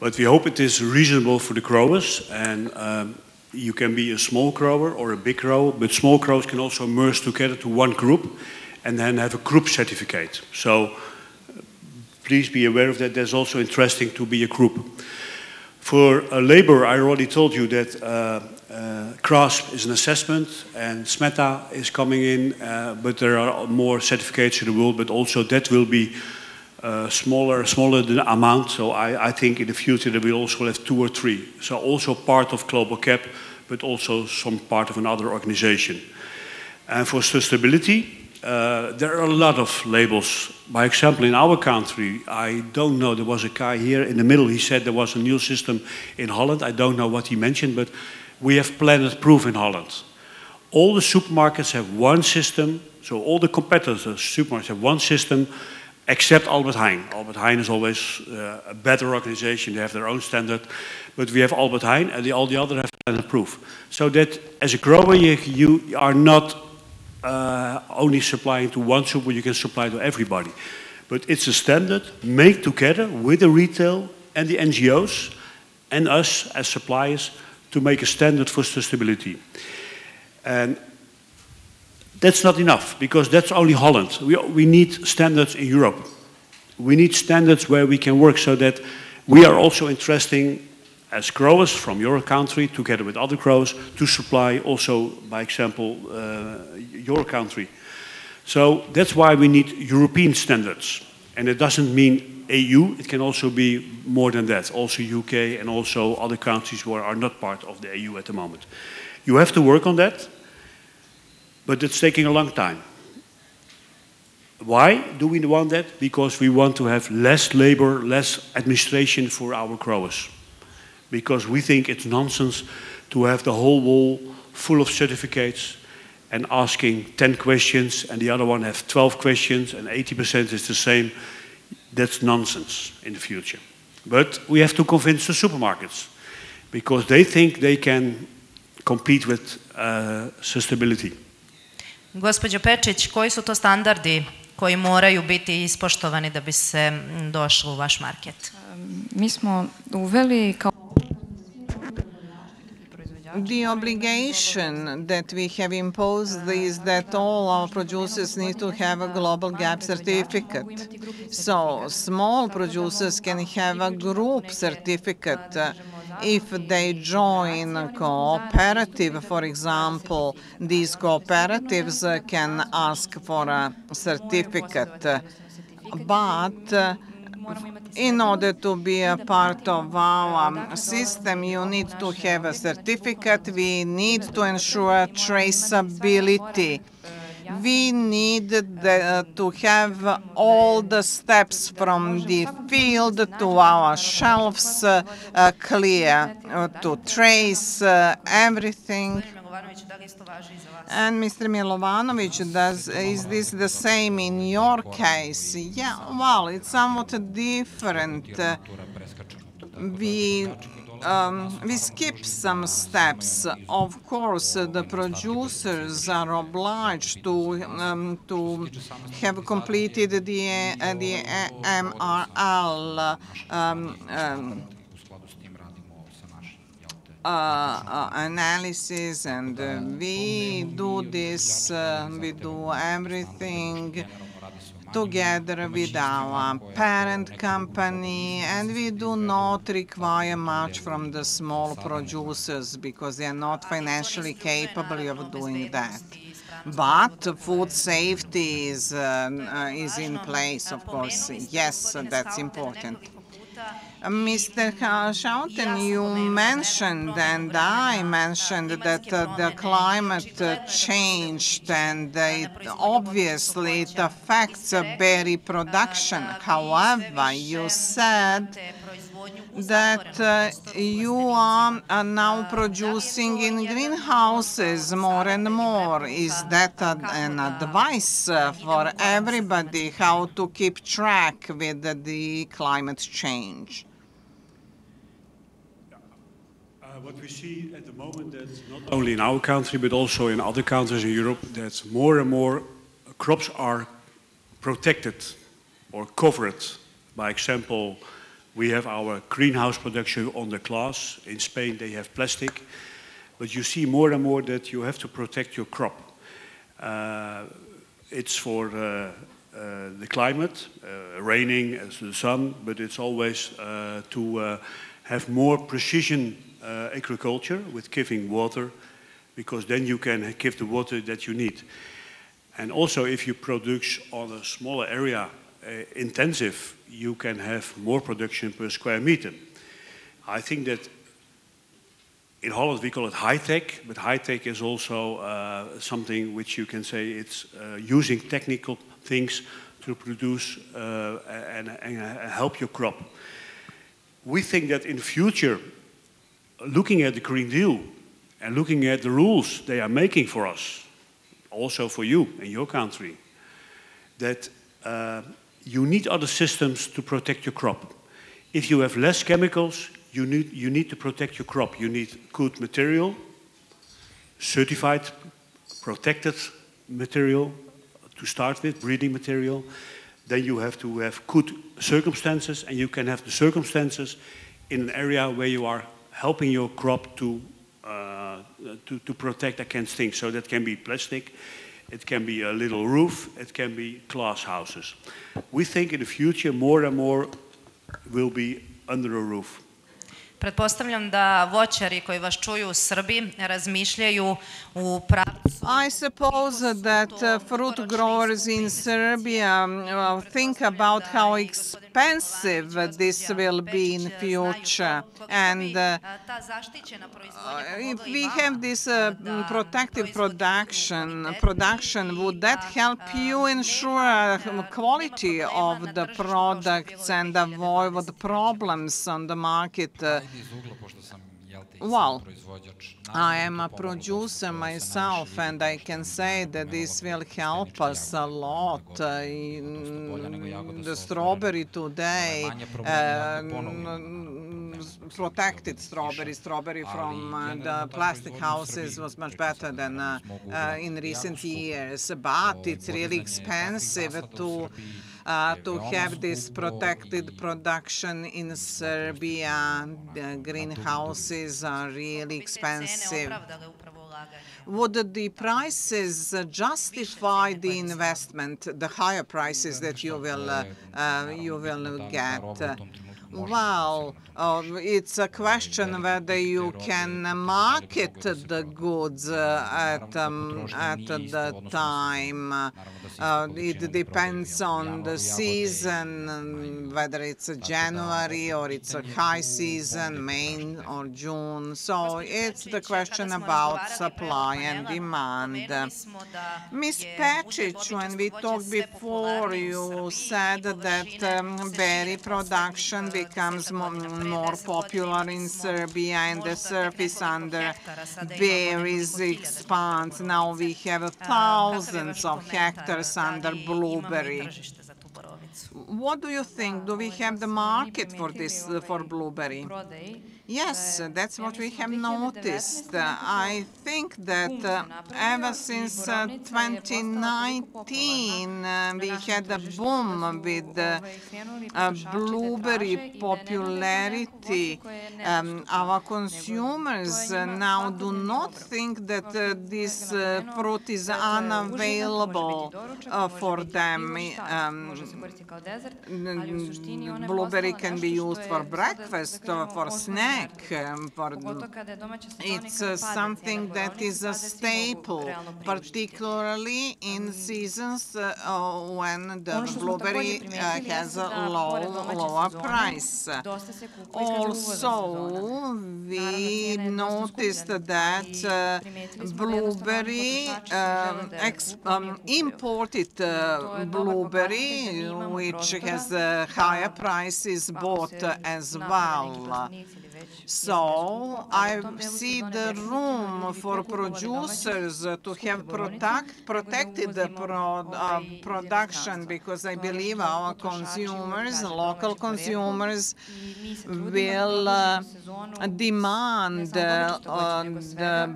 But we hope it is reasonable for the growers, and you can be a small grower or a big grower, but small growers can also merge together to one group and then have a group certificate. So please be aware of that. That's also interesting to be a group. For labor, I already told you that CRASP is an assessment and SMETA is coming in, but there are more certificates in the world, but also that will be smaller amount. So I think in the future there will also have 2 or 3. So also part of Global Cap, but also some part of another organization. And for sustainability, there are a lot of labels. By example, in our country, I don't know, there was a guy here in the middle, he said there was a new system in Holland. I don't know what he mentioned, but we have Planet Proof in Holland. All the supermarkets have one system, so all the competitors, supermarkets have one system, except Albert Heijn. Albert Heijn is always a better organization, they have their own standard, but we have Albert Heijn and all the others have Planet Proof. So that as a grower, you are not only supplying to one super, you can supply to everybody. But it's a standard made together with the retail and the NGOs and us as suppliers to make a standard for sustainability. And that's not enough, because that's only Holland. We need standards in Europe. We need standards where we can work so that we are also interesting as growers from your country, together with other growers, to supply also, by example, your country. So that's why we need European standards. And it doesn't mean EU, it can also be more than that. Also UK and also other countries who are not part of the EU at the moment. You have to work on that. But it's taking a long time. Why do we want that? Because we want to have less labor, less administration for our growers. Because we think it's nonsense to have the whole wall full of certificates and asking 10 questions and the other one have 12 questions and 80% is the same. That's nonsense in the future. But we have to convince the supermarkets because they think they can compete with sustainability. Gospođo Pečić, koji su to standardi koji moraju biti ispoštovani da bi se došlo u vaš market? Mi smo uveli kao The obligation that we have imposed is that all our producers need to have a global gap certificate. So small producers can have a group certificate. If they join a cooperative, for example, these cooperatives can ask for a certificate. But in order to be a part of our system, you need to have a certificate. We need to ensure traceability. We need to have all the steps from the field to our shelves clear, to trace everything. And Mr. Milovanović, is this the same in your case? Yeah, well, it's somewhat different. We skip some steps. Of course, the producers are obliged to have completed the MRL analysis, and we do this, we do everything together with our parent company, and we do not require much from the small producers because they are not financially capable of doing that. But food safety is in place, of course. Yes, that's important. Mr. Schouten, you mentioned, and I mentioned, that the climate changed, and obviously it affects berry production. However, you said that you are now producing in greenhouses more and more. Is that an advice for everybody how to keep track with the climate change? What we see at the moment, that not only in our country but also in other countries in Europe, that more and more crops are protected or cover it. By example, we have our greenhouse production on the glass. In Spain, they have plastic. But you see more and more that you have to protect your crop. It's for the climate, raining, the sun, but it's always to have more precision agriculture with giving water, because then you can give the water that you need. And also, if you produce on a smaller area, intensive, you can have more production per square meter. I think that in Holland we call it high-tech, but high-tech is also something which you can say it's using technical things to produce and help your crop. We think that in the future, looking at the Green Deal and looking at the rules they are making for us, also for you in your country, that you need other systems to protect your crop. If you have less chemicals, you need to protect your crop. You need good material, certified, protected material to start with, breeding material. Then you have to have good circumstances, and you can have the circumstances in an area where you are helping your crop to protect against things. So that can be plastic, it can be a little roof, it can be glass houses. We think in the future more and more will be under a roof. Pretpostavljam da voćari koji vas čuju u Srbiji razmišljaju u pravcu. I suppose that fruit growers in Serbia think about how expensive this will be in future, and if we have this protective production, would that help you ensure quality of the products and avoid problems on the market? Well, I am a producer myself, and I can say that this will help us a lot. The strawberry today, protected strawberry from the plastic houses was much better than in recent years, but it's really expensive to have this protected production in Serbia. The greenhouses are really expensive. Would the prices justify the investment, the higher prices that you will get? Well, it's a question whether you can market the goods at the time. It depends on the season, whether it's January or it's a high season, May or June. So it's the question about supply and demand. Ms. Pečić, when we talked before, you said that berry production becomes more popular in Serbia, and the surface under berries expands. Now we have thousands of hectares under blueberry. What do you think? Do we have the market for this, for blueberry? Yes, that's what we have noticed. I think that ever since 2019, we had a boom with blueberry popularity. Our consumers now do not think that this fruit is unavailable for them. Blueberry can be used for breakfast or for snack. It's something that is a staple, particularly in seasons when the blueberry has a lower price. Also, we noticed that blueberry, imported blueberry, which has higher prices, bought as well. So I see the room for producers to have protected the production, because I believe our consumers, local consumers, will demand the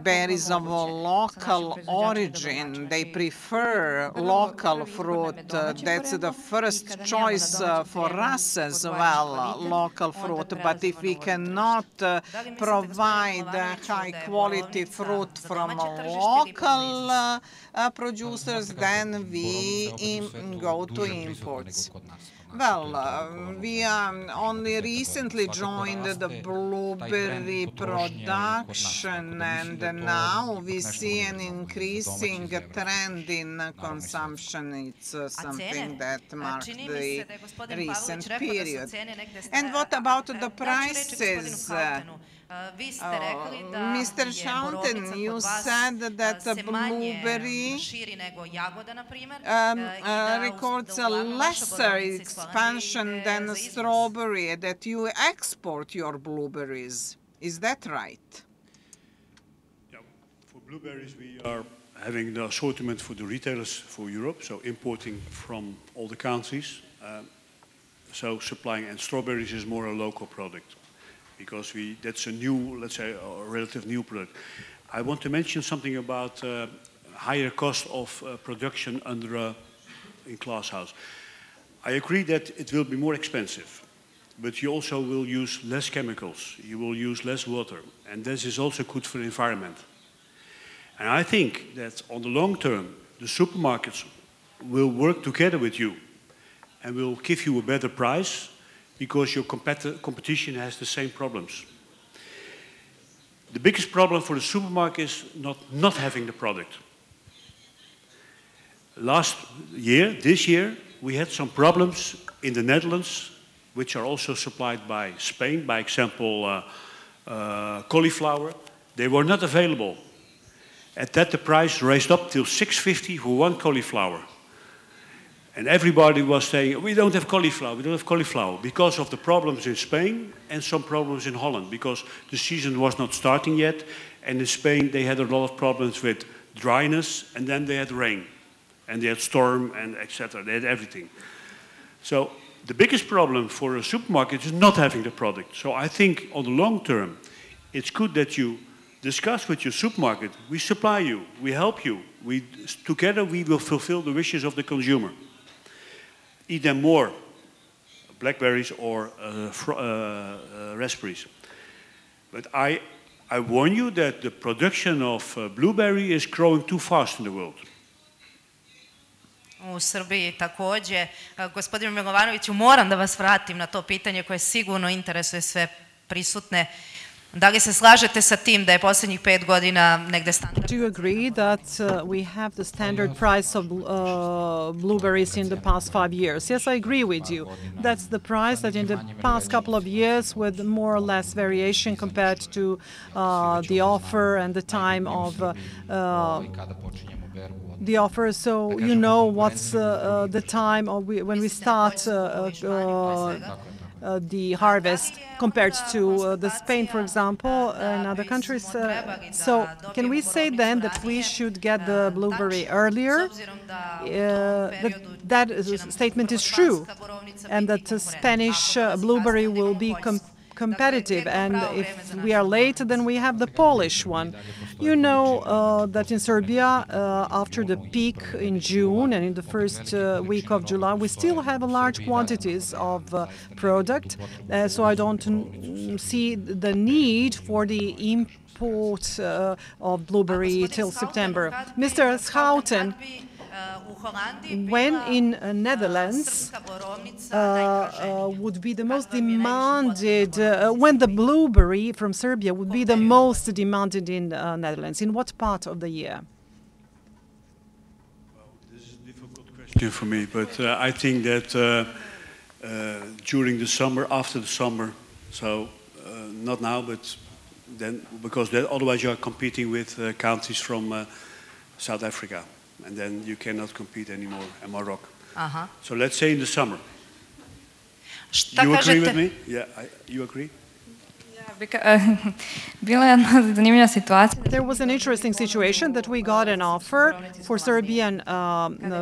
berries of local origin. They prefer local fruit. That's the first choice for us as well, local fruit. But if we cannot provide high-quality fruit from local producers, then we go to imports. Well, we only recently joined the blueberry production, and now we see an increasing trend in consumption. It's something that marked the recent period. And what about the prices? Mr. Schouten, you said that the blueberry records a lesser expansion than strawberry, that you export your blueberries. Is that right? Yeah, for blueberries, we are having the assortment for the retailers for Europe, so importing from all the countries. So supplying, and strawberries is more a local product, because that's a new, let's say, a relative new product. I want to mention something about higher cost of production in glass house. I agree that it will be more expensive, but you also will use less chemicals, you will use less water, and this is also good for the environment. And I think that on the long term, the supermarkets will work together with you and will give you a better price, because your competition has the same problems. The biggest problem for the supermarket is not having the product. This year, we had some problems in the Netherlands, which are also supplied by Spain. By example, cauliflower. They were not available. At that, the price raised up till 6.50 for one cauliflower. And everybody was saying, we don't have cauliflower, because of the problems in Spain and some problems in Holland, because the season was not starting yet. And in Spain, they had a lot of problems with dryness, and then they had rain, and they had storm, and etc. They had everything. So the biggest problem for a supermarket is not having the product. So I think on the long term, it's good that you discuss with your supermarket. We supply you, we help you. Together we will fulfill the wishes of the consumer. Eat them more, blackberries or raspberries. But I warn you that the production of blueberry is growing too fast in the world. U Srbiji takođe. Gospodinu Milovanoviću, moram da vas vratim na to pitanje koje sigurno interesuje sve prisutne. Da li se slažete sa tim da je poslednjih 5 godina negde standard? Do you agree that we have the standard price of blueberries in the past 5 years? Yes, I agree with you. That's the price that in the past couple of years, with more or less variation compared to the offer and the time of the offer. So you know what's the time when we start the harvest compared to the Spain, for example, and other countries. So can we say then that we should get the blueberry earlier? That statement is true, and that the Spanish blueberry will be competitive, and if we are late, then we have the Polish one. You know that in Serbia, after the peak in June and in the first week of July, we still have large quantities of product, so I don't see the need for the import of blueberry till September. Mr. Schouten, when in Netherlands would be the most demanded, when the blueberry from Serbia would be the most demanded in Netherlands? In what part of the year? Well, this is a difficult question for me, but I think that during the summer, after the summer, so not now, but then, because otherwise you are competing with countries from South Africa. And then you cannot compete anymore in Morocco. So let's say in the summer. You agree with me? Yeah, you agree? There was an interesting situation that we got an offer for Serbian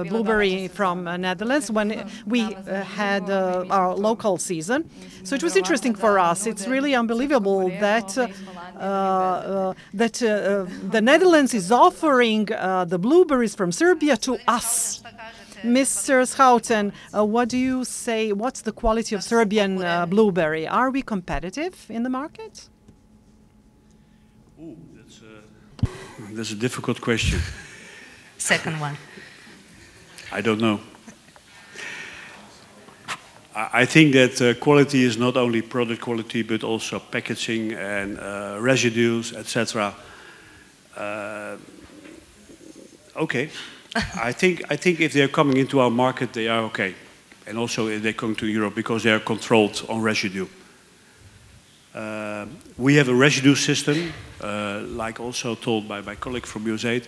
blueberry from Netherlands when we had our local season. So it was interesting for us. It's really unbelievable that the Netherlands is offering the blueberries from Serbia to us. Mr. Schouten, what do you say, what's the quality of Serbian blueberry? Are we competitive in the market? Ooh, that's a difficult question. Second one. I don't know. I think that quality is not only product quality, but also packaging and residues, etc. Okay, I think if they are coming into our market, they are okay, and also if they come to Europe because they are controlled on residue. We have a residue system, like also told by my colleague from USAID.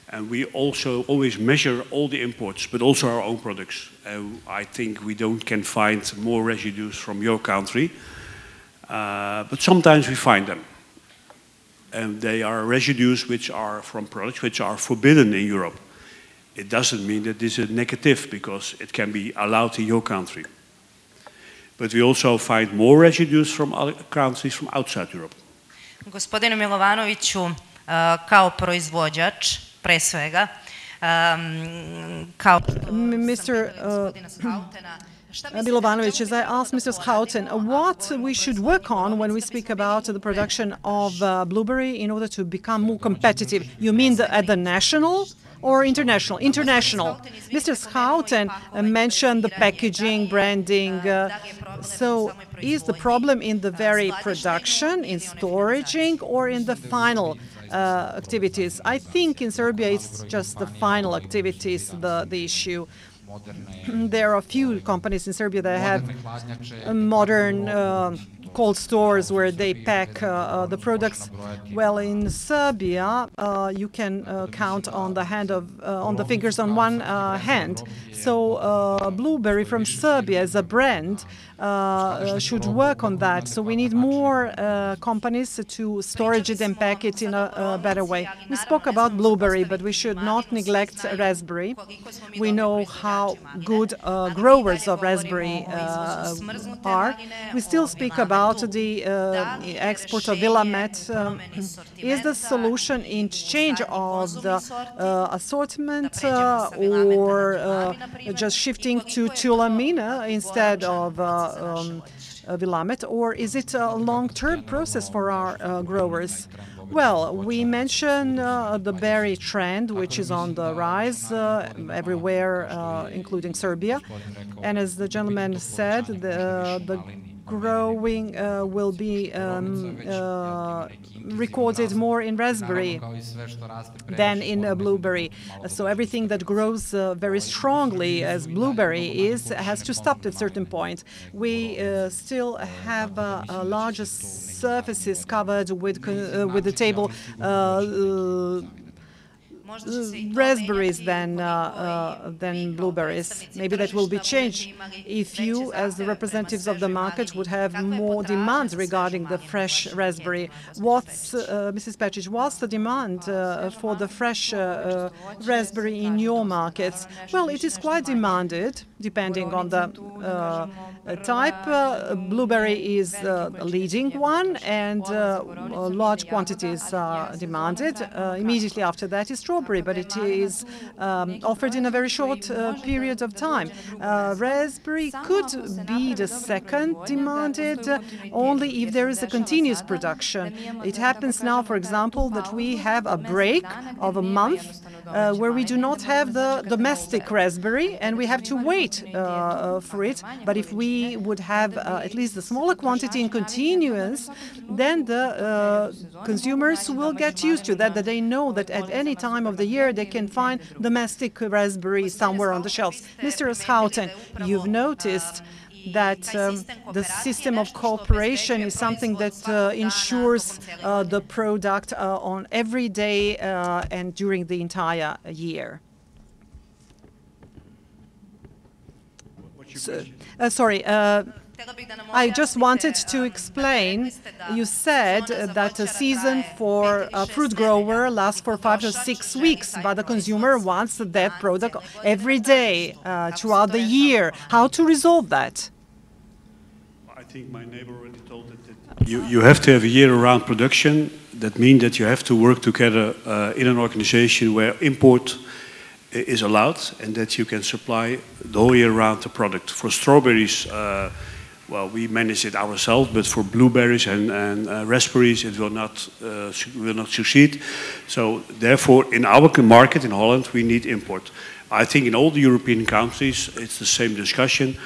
And we also always measure all the imports, but also our own products. I think we can find more residues from your country, but sometimes we find them. And they are residues which are from products which are forbidden in Europe. It doesn't mean that this is negative, because it can be allowed in your country. But we also find more residues from other countries from outside Europe. Gospodine Milovanoviću, kao proizvođač, pre svega, kao Mr. Milovanović, as I asked Mr. Schouten, what we should work on when we speak about the production of blueberry in order to become more competitive. You mean at the national or international? International. Mr. Schouten mentioned the packaging, branding. So is the problem in the very production, in storaging, or in the final activities? I think in Serbia it's just the final activities, the issue. There are a few companies in Serbia that have modern cold stores where they pack the products. Well, in Serbia, you can count on the fingers on one hand. So blueberry from Serbia as a brand should work on that. So we need more companies to storage it and pack it in a better way. We spoke about blueberry, but we should not neglect raspberry. We know how good growers of raspberry are. We still speak about the export of Willamette. Is the solution in change of the assortment or just shifting to Tulamina instead of Willamette, or is it a long-term process for our growers? Well, we mentioned the berry trend, which is on the rise everywhere, including Serbia. And as the gentleman said, the growing will be recorded more in raspberry than in blueberry. So everything that grows very strongly as blueberry has to stop at a certain point. We still have larger surfaces covered with the table raspberries than blueberries. Maybe that will be changed if you, as the representatives of the market, would have more demands regarding the fresh raspberry. Mrs. Pečić, what's the demand for the fresh raspberry in your markets? Well, it is quite demanded, depending on the type. Blueberry is a leading one, and large quantities are demanded. Immediately after that is strawberry, but it is offered in a very short period of time. Raspberry could be the second demanded, only if there is a continuous production. It happens now, for example, that we have a break of a month where we do not have the domestic raspberry, and we have to wait for it. But if we would have at least a smaller quantity in continuous, then the consumers will get used to that they know that at any time of the year they can find domestic raspberry somewhere on the shelves. Mr. Schouten, you've noticed that the system of cooperation is something that ensures the product on every day and during the entire year. I just wanted to explain, you said that a season for a fruit grower lasts for 5 to 6 weeks, but the consumer wants that product every day throughout the year. How to resolve that? I think my neighbor already told that you have to have a year-round production. That means that you have to work together in an organization where import is allowed, and that you can supply the whole year round the product. For strawberries, well, we manage it ourselves, but for blueberries and raspberries, it will not succeed. So therefore, in our market in Holland, we need import. I think in all the European countries, it's the same discussion.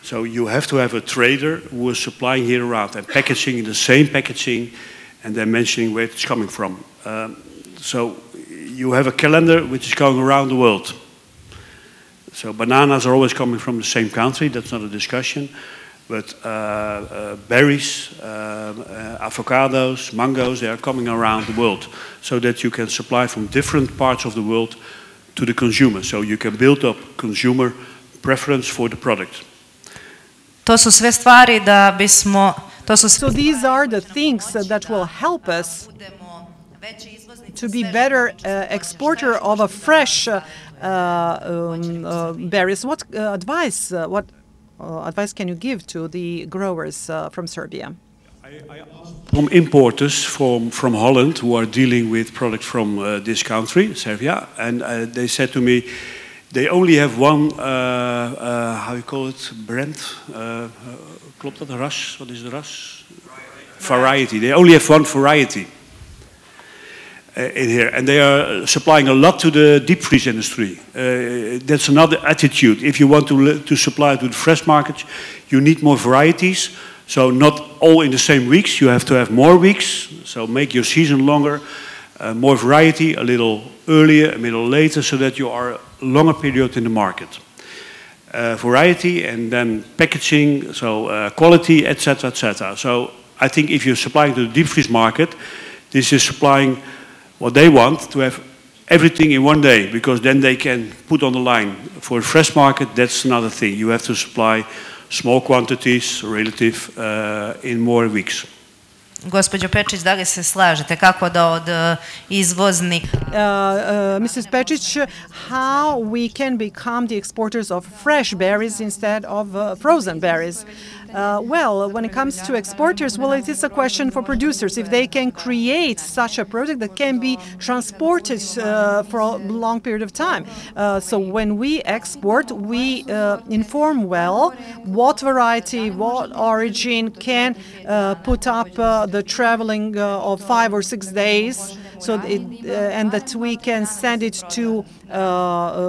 So you have to have a trader who is supplying year round and packaging in the same packaging, and then mentioning where it's coming from. So you have a calendar which is going around the world. So bananas are always coming from the same country, that's not a discussion. But berries, avocados, mangoes, they are coming around the world. So that you can supply from different parts of the world to the consumer. So you can build up consumer preference for the product. To su sve stvari da bismo... So these are the things that will help us to be better exporter of a fresh berries. What advice can you give to the growers from Serbia? From importers from Holland who are dealing with products from this country, Serbia, and they said to me, they only have one, how you call it, brand? Klopt dat, ras? What is the ras? Variety. They only have one variety in here, and they are supplying a lot to the deep freeze industry. That's another attitude. If you want to supply to the fresh markets, you need more varieties. So not all in the same weeks. You have to have more weeks. So make your season longer, more variety, a little earlier, a little later, so that you are a longer period in the market. Variety and then packaging, so quality, etc., etc. So I think if you're supplying to the deep freeze market, this is supplying what they want, to have everything in one day, because then they can put on the line. For a fresh market, that's another thing. You have to supply small quantities, relative, in more weeks. Gospođo Pečić, da li se slažete kako da od izvoznika... Mrs. Pečić, how we can become the exporters of fresh berries instead of frozen berries? Well, when it comes to exporters, well, it is a question for producers. If they can create such a product that can be transported for a long period of time. So when we export, we inform well what variety, what origin can put up the traveling of 5 or 6 days, so and that we can send it to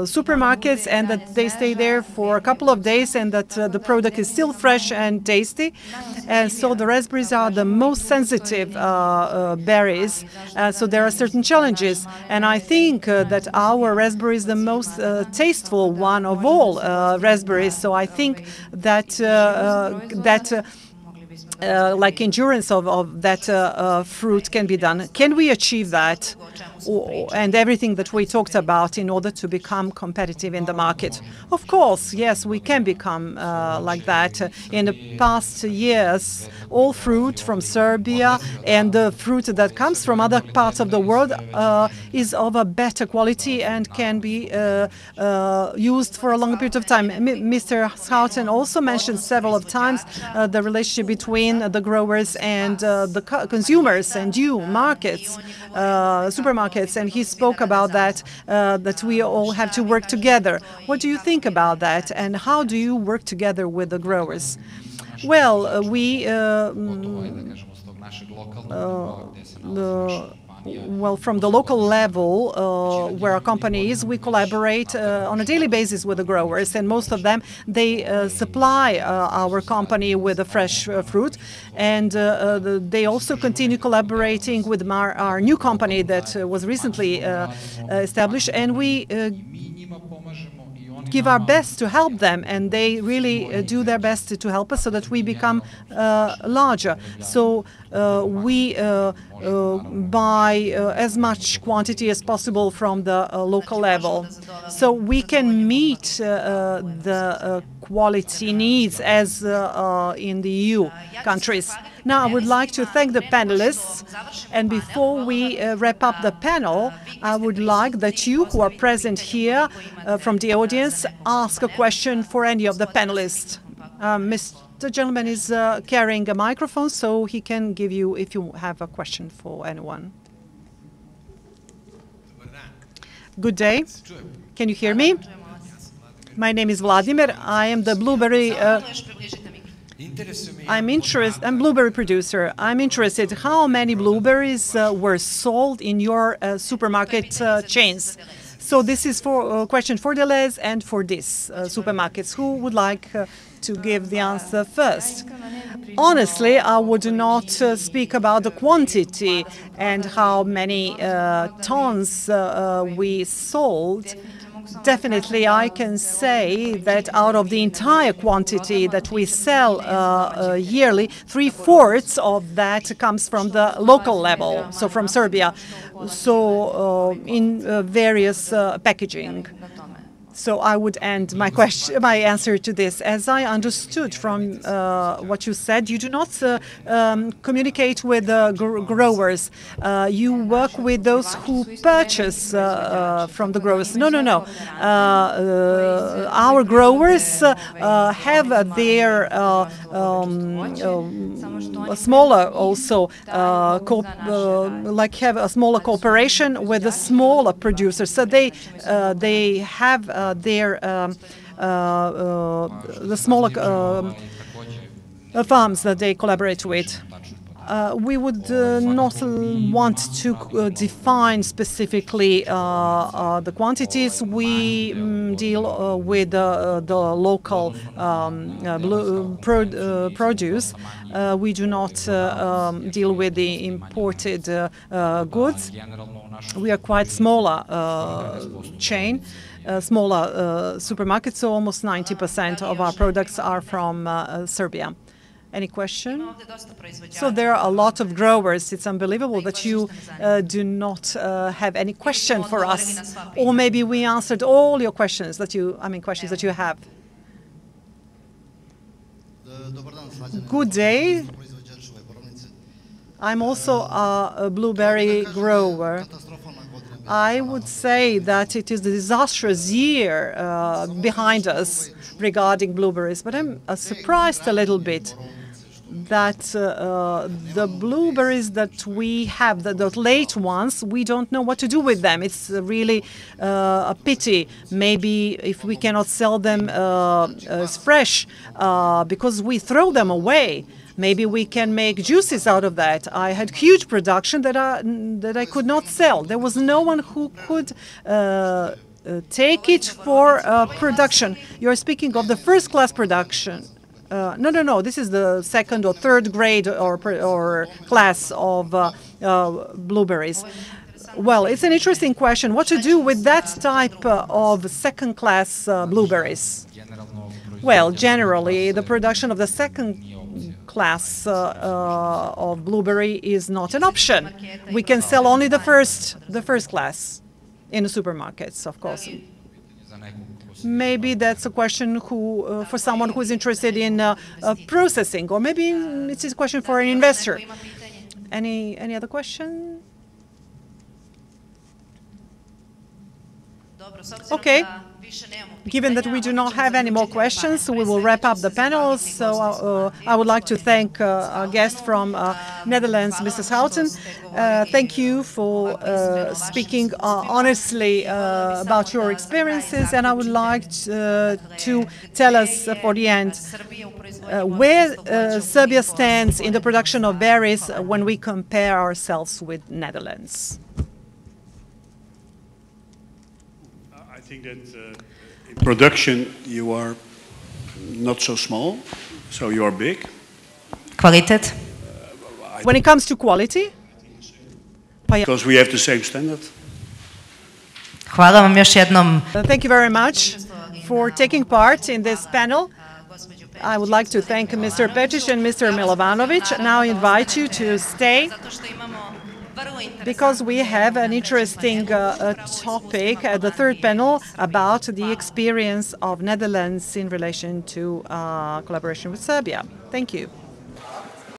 supermarkets and that they stay there for a couple of days and that the product is still fresh and tasty. And so the raspberries are the most sensitive berries, so there are certain challenges. And I think that our raspberry is the most tasteful one of all raspberries. So I think that like endurance of that fruit can be done. Can we achieve that? And everything that we talked about in order to become competitive in the market? Of course, yes, we can become like that. In the past years, all fruit from Serbia and the fruit that comes from other parts of the world is of a better quality and can be used for a longer period of time. Mr. Schouten also mentioned several times the relationship between the growers and the consumers and you, markets, supermarkets, and he spoke about that, that we all have to work together. What do you think about that, and how do you work together with the growers? Well, well, from the local level where our company is, we collaborate on a daily basis with the growers, and most of them, they supply our company with the fresh fruit, and they also continue collaborating with our new company that was recently established, and we give our best to help them, and they really do their best to help us so that we become larger. So we buy as much quantity as possible from the local level, so we can meet the quality needs as in the EU countries. Now, I would like to thank the panelists, and before we wrap up the panel, I would like that you who are present here from the audience ask a question for any of the panelists. Mr. gentleman is carrying a microphone, so he can give you if you have a question for anyone. Good day. Can you hear me? My name is Vladimir. I am the blueberry. I'm blueberry producer. I'm interested how many blueberries were sold in your supermarket chains. So this is for a question for Delhaize and for these supermarkets. Who would like to give the answer first? Honestly, I would not speak about the quantity and how many tons we sold. Definitely, I can say that out of the entire quantity that we sell yearly, 3/4 of that comes from the local level, so from Serbia, so in various packaging. So I would end my answer to this. As I understood from what you said, you do not communicate with growers. You work with those who purchase from the growers. No. Our growers have their smaller also have a smaller cooperation with the smaller producers. So they have the smaller farms that they collaborate with. We would not want to define specifically the quantities. We deal with the local produce. We do not deal with the imported goods. We are quite smaller chain. Smaller supermarkets, so almost 90% of our products are from Serbia. Any question? So there are a lot of growers. It's unbelievable that you do not have any question for us. Or maybe we answered all your questions that you have. Good day. I'm also a blueberry grower. I would say that it is a disastrous year behind us regarding blueberries, but I'm surprised a little bit that the blueberries that we have, the late ones, we don't know what to do with them. It's really a pity. Maybe if we cannot sell them as fresh because we throw them away. Maybe we can make juices out of that. I had huge production that I could not sell. There was no one who could take it for production. You're speaking of the first-class production. No. This is the second or third grade or class of blueberries. Well, it's an interesting question. What to do with that type of second-class blueberries? Well, generally, the production of the second class of blueberry is not an option. We can sell only the first class in the supermarkets, of course. Maybe that's a question for someone who is interested in processing, or maybe it's a question for an investor. Any other question? Okay. Given that we do not have any more questions, we will wrap up the panel. So I would like to thank our guest from Netherlands, Mr. Schouten. Thank you for speaking honestly about your experiences. And I would like to tell us for the end where Serbia stands in the production of berries when we compare ourselves with Netherlands. I think that in production you are not so small, so you are big. Kvalitet? When it comes to quality? Because we have the same standard. Hvala vam još jednom. Thank you very much for taking part in this panel. I would like to thank Mr. Pečić and Mr. Milovanović. Now I invite you to stay, because we have an interesting topic at the third panel about the experience of Netherlands in relation to collaboration with Serbia. Thank you.